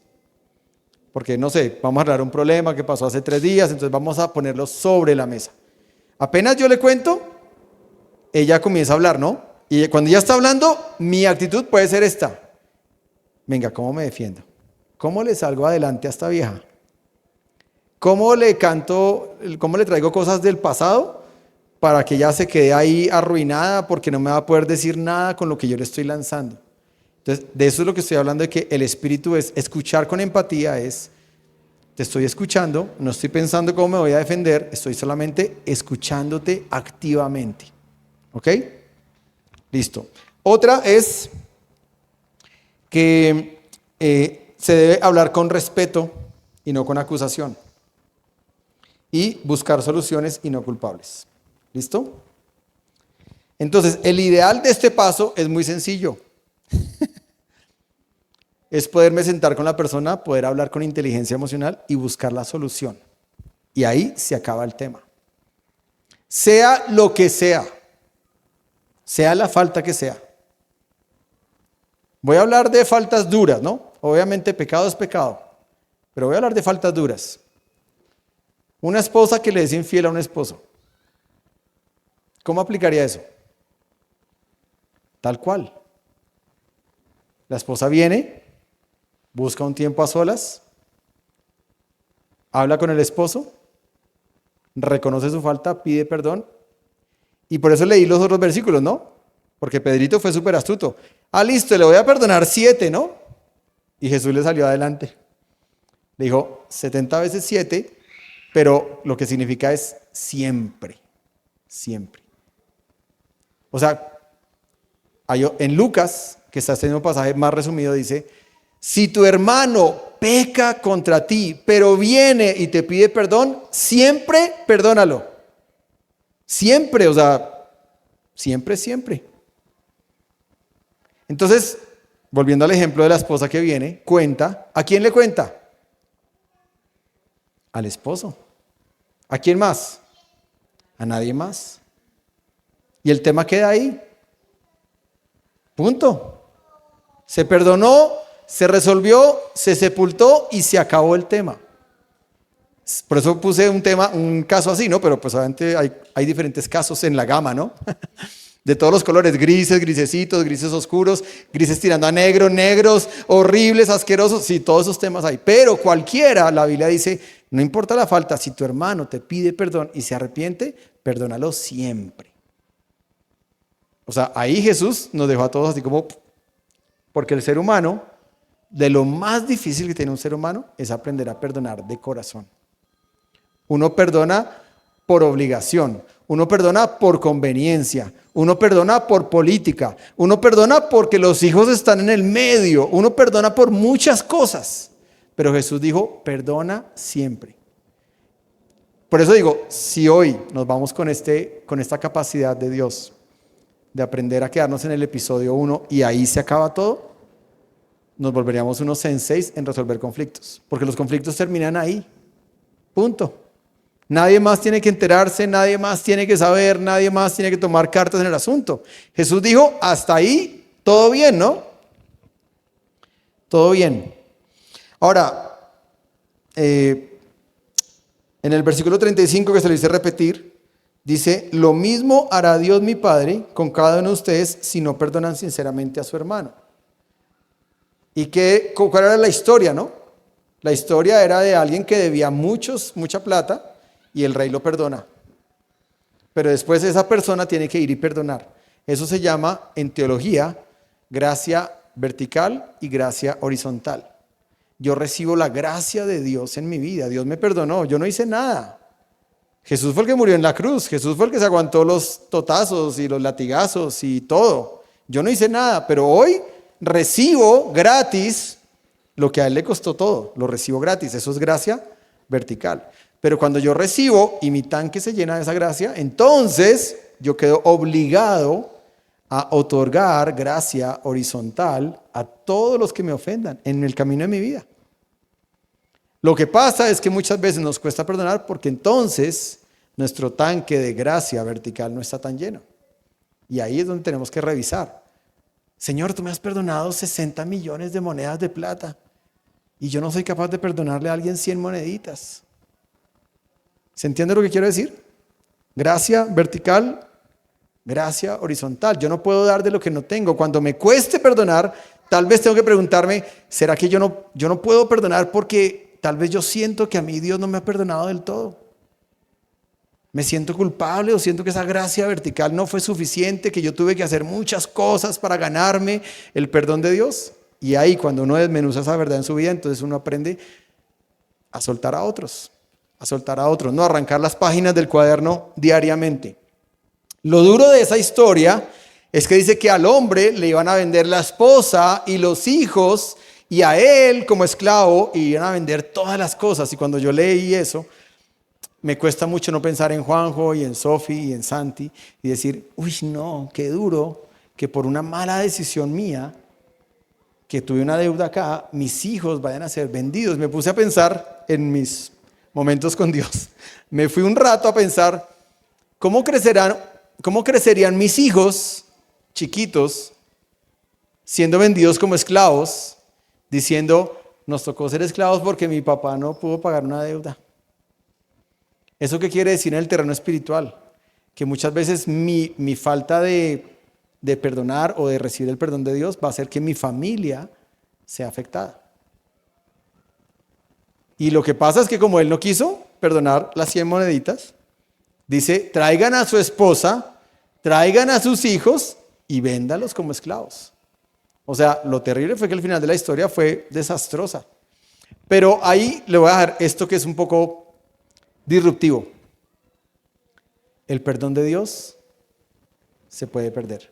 Porque, no sé, vamos a hablar de un problema que pasó hace 3 días, entonces vamos a ponerlo sobre la mesa. Apenas yo le cuento, ella comienza a hablar, ¿no? Y cuando ella está hablando, mi actitud puede ser esta. Venga, ¿cómo me defiendo? ¿Cómo le salgo adelante a esta vieja? ¿Cómo le canto, cómo le traigo cosas del pasado para que ella se quede ahí arruinada porque no me va a poder decir nada con lo que yo le estoy lanzando? Entonces, de eso es lo que estoy hablando, de que el espíritu es escuchar con empatía, es te estoy escuchando, no estoy pensando cómo me voy a defender, estoy solamente escuchándote activamente. ¿Ok? Listo. Otra es que se debe hablar con respeto y no con acusación. Y buscar soluciones y no culpables. ¿Listo? Entonces, el ideal de este paso es muy sencillo. Es poderme sentar con la persona, poder hablar con inteligencia emocional y buscar la solución. Y ahí se acaba el tema. Sea lo que sea la falta que sea. Voy a hablar de faltas duras, ¿no? Obviamente pecado es pecado, pero voy a hablar de faltas duras. Una esposa que le es infiel a un esposo. ¿Cómo aplicaría eso? Tal cual. La esposa viene, busca un tiempo a solas, habla con el esposo, reconoce su falta, pide perdón. Y por eso leí los otros versículos, ¿no? Porque Pedrito fue súper astuto. Listo, le voy a perdonar 7, ¿no? Y Jesús le salió adelante. Le dijo 70 veces 7, pero lo que significa es siempre, siempre. O sea, en Lucas, que está este mismo pasaje más resumido, dice, si tu hermano peca contra ti, pero viene y te pide perdón, siempre perdónalo. Siempre, o sea, siempre, siempre. Entonces, volviendo al ejemplo de la esposa que viene, cuenta. ¿A quién le cuenta? Al esposo. ¿A quién más? A nadie más. Y el tema queda ahí. Punto. Se perdonó, se resolvió, se sepultó y se acabó el tema. Por eso puse un caso así, ¿no? Pero pues obviamente hay diferentes casos en la gama, ¿no? De todos los colores, grises, grisecitos, grises oscuros, grises tirando a negro, negros, horribles, asquerosos, sí, todos esos temas hay. Pero cualquiera, la Biblia dice, no importa la falta, si tu hermano te pide perdón y se arrepiente, perdónalo siempre. O sea, ahí Jesús nos dejó a todos así como, porque el ser humano, de lo más difícil que tiene un ser humano, es aprender a perdonar de corazón. Uno perdona por obligación, uno perdona por conveniencia, uno perdona por política, uno perdona porque los hijos están en el medio, uno perdona por muchas cosas. Pero Jesús dijo, perdona siempre. Por eso digo, si hoy nos vamos con esta capacidad de Dios de aprender a quedarnos en el episodio 1 y ahí se acaba todo, nos volveríamos unos senseis en resolver conflictos, porque los conflictos terminan ahí, punto. Nadie más tiene que enterarse, nadie más tiene que saber, nadie más tiene que tomar cartas en el asunto. Jesús dijo, hasta ahí, todo bien, ¿no? Todo bien. Ahora, en el versículo 35 que se lo hice repetir, dice, lo mismo hará Dios mi Padre con cada uno de ustedes si no perdonan sinceramente a su hermano. ¿Y cuál era la historia, no? La historia era de alguien que debía mucha plata y el rey lo perdona. Pero después esa persona tiene que ir y perdonar. Eso se llama, en teología, gracia vertical y gracia horizontal. Yo recibo la gracia de Dios en mi vida. Dios me perdonó, yo no hice nada. Jesús fue el que murió en la cruz. Jesús fue el que se aguantó los totazos y los latigazos y todo. Yo no hice nada, pero hoy recibo gratis lo que a él le costó todo. Lo recibo gratis. Eso es gracia vertical. Pero cuando yo recibo y mi tanque se llena de esa gracia, entonces yo quedo obligado a otorgar gracia horizontal a todos los que me ofendan en el camino de mi vida. Lo que pasa es que muchas veces nos cuesta perdonar porque entonces nuestro tanque de gracia vertical no está tan lleno. Y ahí es donde tenemos que revisar. Señor, tú me has perdonado 60 millones de monedas de plata y yo no soy capaz de perdonarle a alguien 100 moneditas. ¿Se entiende lo que quiero decir? Gracia vertical, gracia horizontal. Yo no puedo dar de lo que no tengo. Cuando me cueste perdonar, tal vez tengo que preguntarme, ¿será que yo no puedo perdonar porque tal vez yo siento que a mí Dios no me ha perdonado del todo? Me siento culpable o siento que esa gracia vertical no fue suficiente, que yo tuve que hacer muchas cosas para ganarme el perdón de Dios. Y ahí cuando uno desmenuza esa verdad en su vida, entonces uno aprende a soltar a otros. No arrancar las páginas del cuaderno diariamente. Lo duro de esa historia es que dice que al hombre le iban a vender la esposa y los hijos y a él como esclavo iban a vender todas las cosas. Y cuando yo leí eso, me cuesta mucho no pensar en Juanjo y en Sofi y en Santi y decir, uy no, qué duro que por una mala decisión mía, que tuve una deuda acá, mis hijos vayan a ser vendidos. Me puse a pensar en mis momentos con Dios. Me fui un rato a pensar, ¿cómo crecerían mis hijos chiquitos siendo vendidos como esclavos, diciendo, nos tocó ser esclavos porque mi papá no pudo pagar una deuda? ¿Eso qué quiere decir en el terreno espiritual? Que muchas veces mi falta de perdonar o de recibir el perdón de Dios va a hacer que mi familia sea afectada. Y lo que pasa es que como él no quiso perdonar las 100 moneditas, dice, traigan a su esposa, traigan a sus hijos y véndalos como esclavos. O sea, lo terrible fue que el final de la historia fue desastrosa. Pero ahí le voy a dejar esto que es un poco disruptivo. El perdón de Dios se puede perder.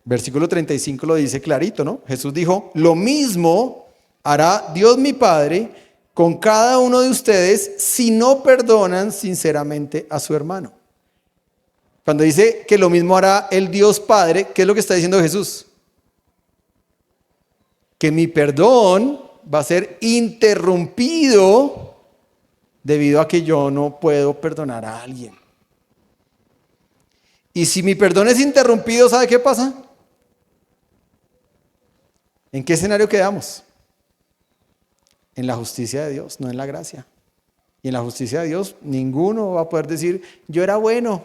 Versículo 35 lo dice clarito, ¿no? Jesús dijo, lo mismo hará Dios mi Padre con cada uno de ustedes si no perdonan sinceramente a su hermano. Cuando dice que lo mismo hará el Dios Padre, ¿qué es lo que está diciendo Jesús? Que mi perdón va a ser interrumpido debido a que yo no puedo perdonar a alguien. Y si mi perdón es interrumpido, ¿sabe qué pasa? ¿En qué escenario quedamos? En la justicia de Dios, no en la gracia. Y en la justicia de Dios, ninguno va a poder decir, yo era bueno,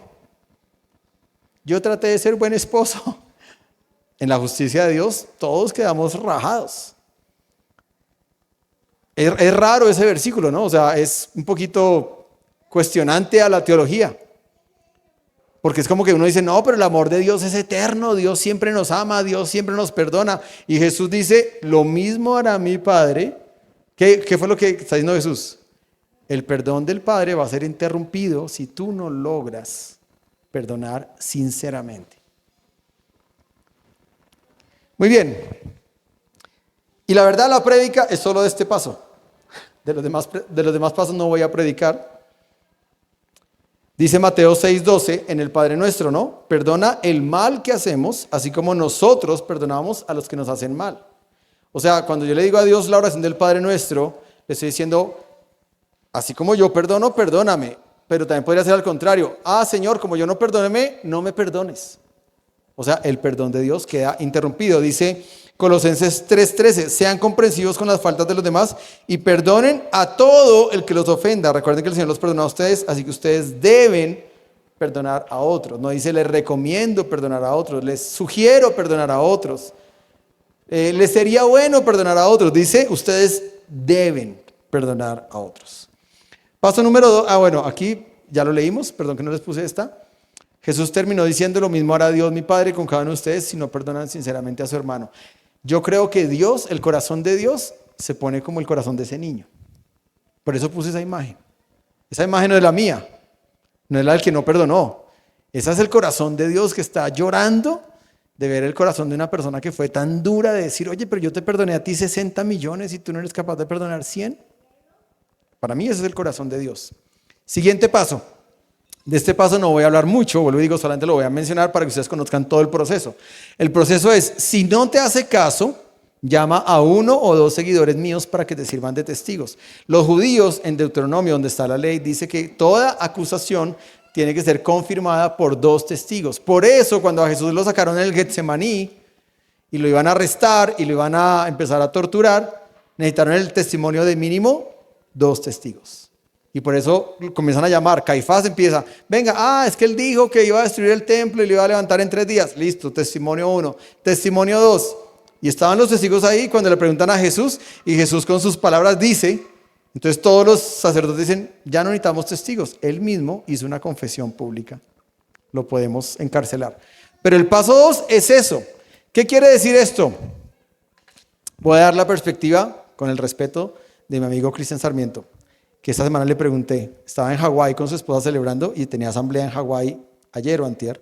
yo traté de ser buen esposo. En la justicia de Dios, todos quedamos rajados. Es raro ese versículo, ¿no? O sea, es un poquito cuestionante a la teología. Porque es como que uno dice, no, pero el amor de Dios es eterno, Dios siempre nos ama, Dios siempre nos perdona. Y Jesús dice, lo mismo hará mi Padre. ¿Qué fue lo que está diciendo Jesús? El perdón del Padre va a ser interrumpido si tú no logras perdonar sinceramente. Muy bien. Y la verdad, la prédica es solo de este paso. De los demás pasos no voy a predicar. Dice Mateo 6:12 en el Padre Nuestro, ¿no? Perdona el mal que hacemos, así como nosotros perdonamos a los que nos hacen mal. O sea, cuando yo le digo a Dios la oración del Padre Nuestro, le estoy diciendo, así como yo perdono, perdóname. Pero también podría ser al contrario. Ah, Señor, como yo no perdóneme, no me perdones. O sea, el perdón de Dios queda interrumpido. Dice Colosenses 3:13, sean comprensivos con las faltas de los demás y perdonen a todo el que los ofenda. Recuerden que el Señor los perdonó a ustedes, así que ustedes deben perdonar a otros. No dice les recomiendo perdonar a otros, les sugiero perdonar a otros. Les sería bueno perdonar a otros. Dice ustedes deben perdonar a otros. Paso número 2. Bueno, aquí ya lo leímos, perdón que no les puse esta. Jesús terminó diciendo lo mismo hará Dios mi Padre con cada uno de ustedes si no perdonan sinceramente a su hermano. Yo creo que Dios, el corazón de Dios, se pone como el corazón de ese niño. Por eso puse esa imagen. Esa imagen no es la mía, no es la del que no perdonó. Ese es el corazón de Dios que está llorando de ver el corazón de una persona que fue tan dura de decir, oye, pero yo te perdoné a ti 60 millones y tú no eres capaz de perdonar 100. Para mí ese es el corazón de Dios. Siguiente paso. De este paso no voy a hablar mucho, vuelvo y digo, solamente lo voy a mencionar para que ustedes conozcan todo el proceso. El proceso es, si no te hace caso, llama a 1 o 2 seguidores míos para que te sirvan de testigos. Los judíos en Deuteronomio, donde está la ley, dice que toda acusación tiene que ser confirmada por 2 testigos. Por eso, cuando a Jesús lo sacaron en el Getsemaní y lo iban a arrestar y lo iban a empezar a torturar, necesitaron el testimonio de mínimo 2 testigos. Y por eso comienzan a llamar. Caifás empieza, venga, es que él dijo que iba a destruir el templo y lo iba a levantar en 3 días. Listo, testimonio 1, testimonio 2. Y estaban los testigos ahí cuando le preguntan a Jesús y Jesús con sus palabras dice, entonces todos los sacerdotes dicen, ya no necesitamos testigos. Él mismo hizo una confesión pública. Lo podemos encarcelar. Pero el paso 2 es eso. ¿Qué quiere decir esto? Voy a dar la perspectiva con el respeto de mi amigo Cristian Sarmiento, que esta semana le pregunté, estaba en Hawái con su esposa celebrando y tenía asamblea en Hawái ayer o antier,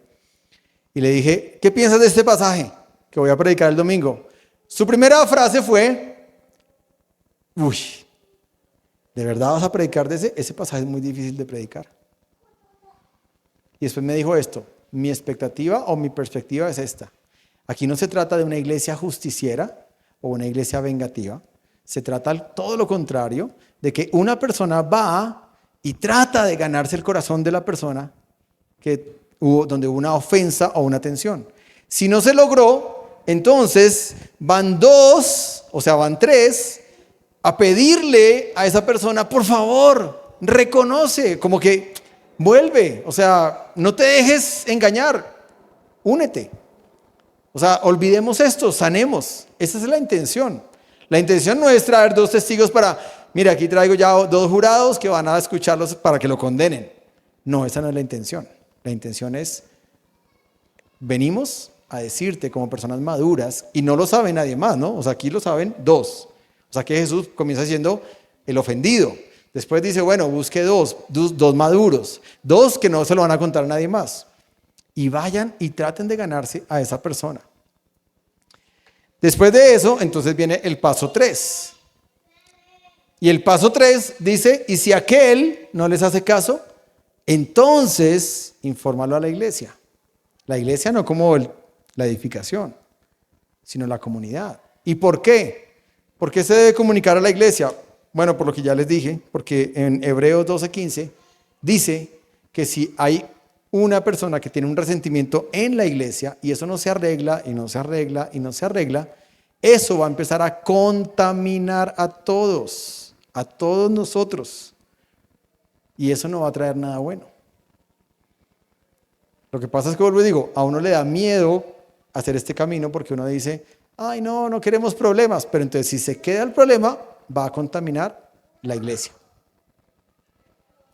y le dije, ¿qué piensas de este pasaje que voy a predicar el domingo? Su primera frase fue, uy, ¿de verdad vas a predicar de ese pasaje? Es muy difícil de predicar. Y después me dijo esto, mi expectativa o mi perspectiva es esta, aquí no se trata de una iglesia justiciera o una iglesia vengativa, se trata todo lo contrario, de que una persona va y trata de ganarse el corazón de la persona donde hubo una ofensa o una tensión. Si no se logró, entonces van 2, o sea, van 3, a pedirle a esa persona, por favor, reconoce, como que vuelve, o sea, no te dejes engañar, únete. O sea, olvidemos esto, sanemos. Esa es la intención. La intención no es traer 2 testigos para, mira, aquí traigo ya 2 jurados que van a escucharlos para que lo condenen. No, esa no es la intención. La intención es, venimos a decirte como personas maduras, y no lo sabe nadie más, ¿no? O sea, aquí lo saben 2. O sea, que Jesús comienza siendo el ofendido. Después dice, bueno, busque 2 maduros, 2 que no se lo van a contar a nadie más. Y vayan y traten de ganarse a esa persona. Después de eso, entonces viene el paso 3. Y el paso 3 dice, y si aquel no les hace caso, entonces infórmalo a la iglesia. La iglesia no como la edificación, sino la comunidad. ¿Y por qué? ¿Por qué se debe comunicar a la iglesia? Bueno, por lo que ya les dije, porque en Hebreos 12:15 dice que si hay una persona que tiene un resentimiento en la iglesia y eso no se arregla y no se arregla y no se arregla, eso va a empezar a contaminar a todos nosotros, y eso no va a traer nada bueno. Lo que pasa es que, vuelvo y digo, a uno le da miedo hacer este camino porque uno dice, ay, no queremos problemas, pero entonces si se queda el problema va a contaminar la iglesia.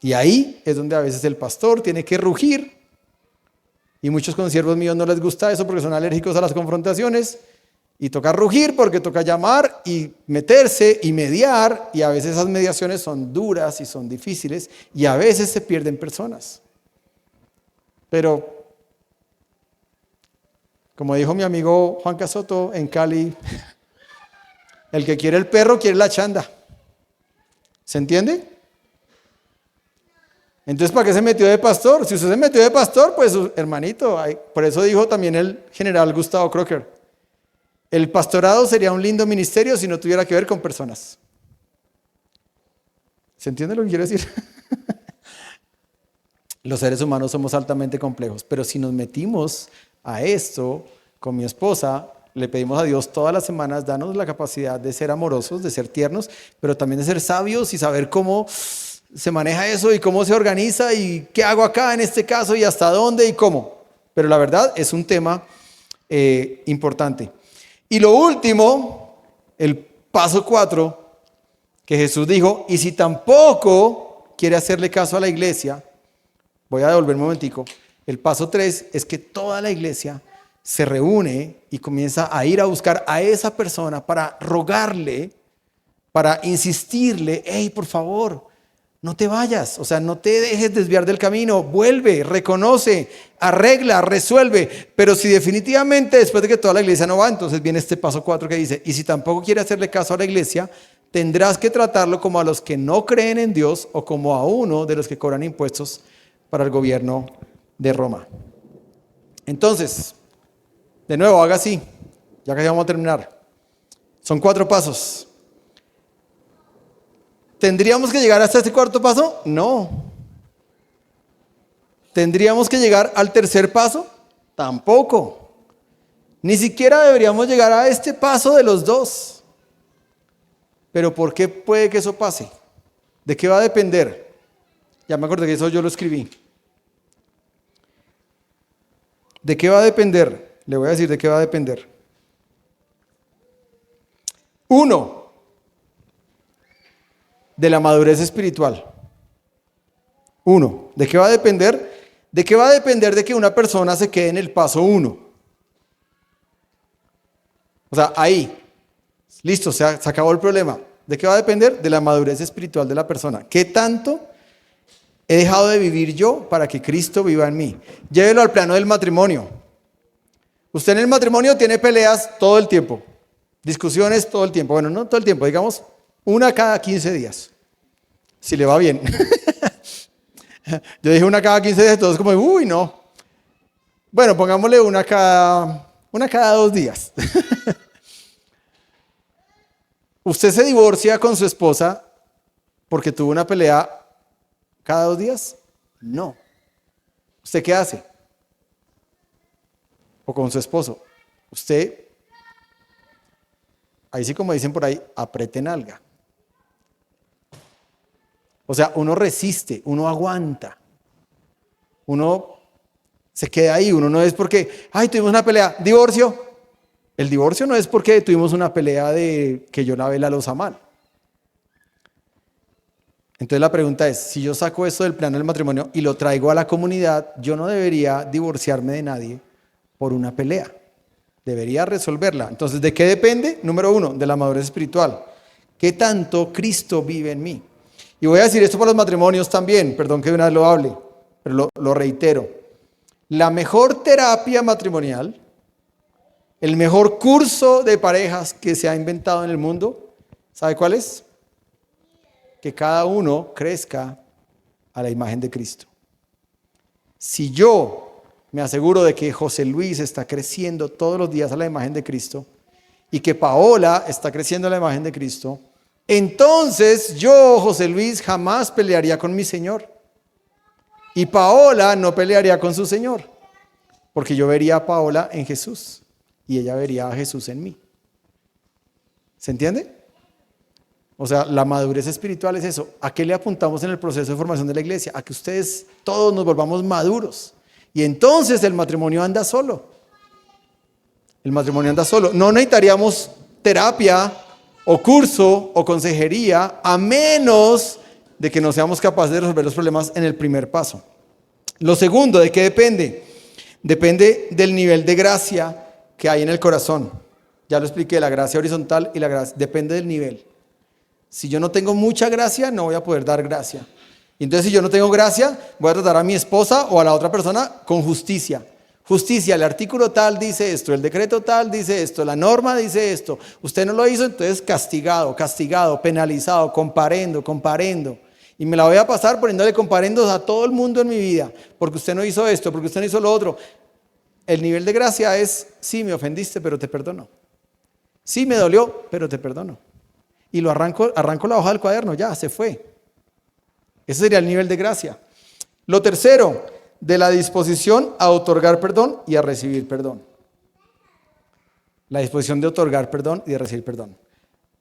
Y ahí es donde a veces el pastor tiene que rugir, y muchos consiervos míos no les gusta eso porque son alérgicos a las confrontaciones, Y toca rugir porque toca llamar y meterse y mediar, y a veces esas mediaciones son duras y son difíciles y a veces se pierden personas. Pero, como dijo mi amigo Juan Casoto en Cali, el que quiere el perro quiere la chanda. ¿Se entiende? Entonces, ¿para qué se metió de pastor? Si usted se metió de pastor, pues hermanito, por eso dijo también el general Gustavo Crocker, el pastorado sería un lindo ministerio si no tuviera que ver con personas. ¿Se entiende lo que quiero decir? Los seres humanos somos altamente complejos, pero si nos metimos a esto con mi esposa, le pedimos a Dios todas las semanas, danos la capacidad de ser amorosos, de ser tiernos, pero también de ser sabios y saber cómo se maneja eso y cómo se organiza y qué hago acá en este caso y hasta dónde y cómo. Pero la verdad es un tema importante. Y lo último, el paso 4, que Jesús dijo, y si tampoco quiere hacerle caso a la iglesia, voy a devolver un momentico, el paso 3 es que toda la iglesia se reúne y comienza a ir a buscar a esa persona para rogarle, para insistirle, hey, por favor, no te vayas, o sea, no te dejes desviar del camino, vuelve, reconoce, arregla, resuelve. Pero si definitivamente después de que toda la iglesia no va, entonces viene este paso 4 que dice, y si tampoco quiere hacerle caso a la iglesia, tendrás que tratarlo como a los que no creen en Dios o como a uno de los que cobran impuestos para el gobierno de Roma. Entonces, de nuevo, haga así, ya que vamos a terminar. Son 4 pasos. ¿Tendríamos que llegar hasta este cuarto paso? No. ¿Tendríamos que llegar al tercer paso? Tampoco. Ni siquiera deberíamos llegar a este paso de los 2. Pero ¿por qué puede que eso pase? ¿De qué va a depender? Ya me acordé que eso yo lo escribí. ¿De qué va a depender? Le voy a decir de qué va a depender. 1. De la madurez espiritual. 1. ¿De qué va a depender? ¿De qué va a depender de que una persona se quede en el paso 1? O sea, ahí. Listo, se acabó el problema. ¿De qué va a depender? De la madurez espiritual de la persona. ¿Qué tanto he dejado de vivir yo para que Cristo viva en mí? Llévelo al plano del matrimonio. Usted en el matrimonio tiene peleas todo el tiempo. Discusiones todo el tiempo. Bueno, no todo el tiempo, digamos una cada 15 días. Si le va bien. Yo dije una cada 15 días, todos como, uy, no. Bueno, pongámosle una cada 2 días. ¿Usted se divorcia con su esposa porque tuvo una pelea cada 2 días? No. ¿Usted qué hace? O con su esposo. Usted, ahí sí como dicen por ahí, apriete nalga. O sea, uno resiste, uno aguanta. Uno se queda ahí, uno no es porque, ay, tuvimos una pelea, divorcio. El divorcio no es porque tuvimos una pelea de que yo lavé la loza mal. Entonces la pregunta es, si yo saco esto del plano del matrimonio y lo traigo a la comunidad, yo no debería divorciarme de nadie por una pelea. Debería resolverla. Entonces, ¿de qué depende? Número 1, de la madurez espiritual. ¿Qué tanto Cristo vive en mí? Y voy a decir esto para los matrimonios también, perdón que de una vez lo hable, pero lo reitero. La mejor terapia matrimonial, el mejor curso de parejas que se ha inventado en el mundo, ¿sabe cuál es? Que cada uno crezca a la imagen de Cristo. Si yo me aseguro de que José Luis está creciendo todos los días a la imagen de Cristo y que Paola está creciendo a la imagen de Cristo, entonces yo, José Luis, jamás pelearía con mi Señor. Y Paola no pelearía con su Señor, porque yo vería a Paola en Jesús y ella vería a Jesús en mí. ¿Se entiende? O sea, la madurez espiritual es eso. ¿A qué le apuntamos en el proceso de formación de la iglesia? A que ustedes todos nos volvamos maduros. Y entonces el matrimonio anda solo. El matrimonio anda solo. No necesitaríamos terapia o curso o consejería a menos de que no seamos capaces de resolver los problemas en el primer paso. Lo segundo, ¿de qué depende? Depende del nivel de gracia que hay en el corazón. Ya lo expliqué, la gracia horizontal y la gracia, depende del nivel. Si yo no tengo mucha gracia, no voy a poder dar gracia. Y entonces si yo no tengo gracia, voy a tratar a mi esposa o a la otra persona con justicia. Justicia, el artículo tal dice esto, el decreto tal dice esto, la norma dice esto. Usted no lo hizo, entonces castigado, penalizado, comparendo. Y me la voy a pasar poniéndole comparendos a todo el mundo en mi vida. Porque usted no hizo esto, porque usted no hizo lo otro. El nivel de gracia es, sí, me ofendiste, pero te perdono. Sí, me dolió, pero te perdono. Y lo arranco la hoja del cuaderno, ya, se fue. Ese sería el nivel de gracia. Lo tercero, de la disposición a otorgar perdón y a recibir perdón. La disposición de otorgar perdón y de recibir perdón.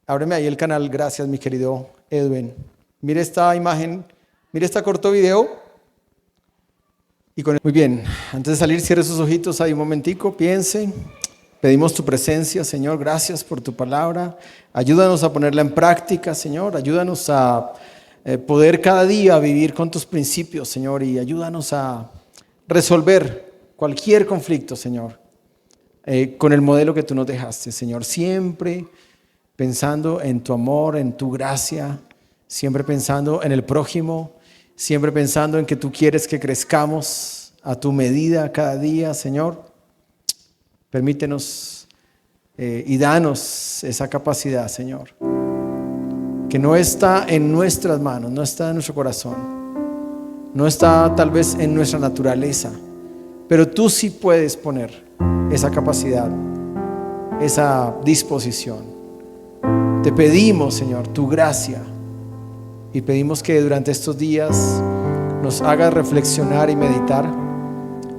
Ábreme ahí el canal, gracias mi querido Edwin. Mire esta imagen, mire este corto video. Muy bien, antes de salir cierre sus ojitos ahí un momentico, piense. Pedimos tu presencia, Señor, gracias por tu palabra. Ayúdanos a ponerla en práctica, Señor. Ayúdanos a poder cada día vivir con tus principios, Señor. Y ayúdanos a resolver cualquier conflicto, Señor, con el modelo que tú nos dejaste, Señor. Siempre pensando en tu amor, en tu gracia. Siempre pensando en el prójimo. Siempre pensando en que tú quieres que crezcamos a tu medida cada día, Señor. Permítenos y danos esa capacidad, Señor, que no está en nuestras manos, no está en nuestro corazón, no está tal vez en nuestra naturaleza, pero tú sí puedes poner esa capacidad, esa disposición. Te pedimos, Señor, tu gracia y pedimos que durante estos días nos hagas reflexionar y meditar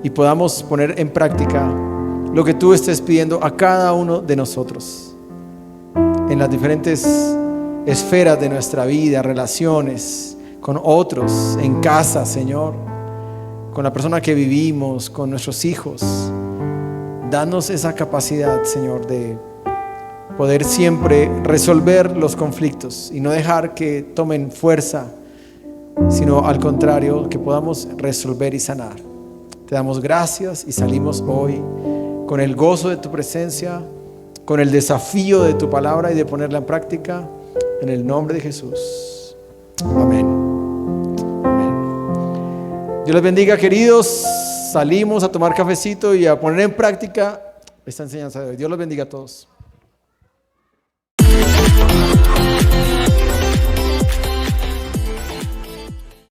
y podamos poner en práctica lo que tú estés pidiendo a cada uno de nosotros en las diferentes esferas de nuestra vida, relaciones con otros, en casa, Señor, con la persona que vivimos, con nuestros hijos. Danos esa capacidad, Señor, de poder siempre resolver los conflictos y no dejar que tomen fuerza, sino al contrario, que podamos resolver y sanar. Te damos gracias y salimos hoy con el gozo de tu presencia, con el desafío de tu palabra y de ponerla en práctica, en el nombre de Jesús. Amén. Amén. Dios les bendiga, queridos. Salimos a tomar cafecito y a poner en práctica esta enseñanza de hoy. Dios los bendiga a todos.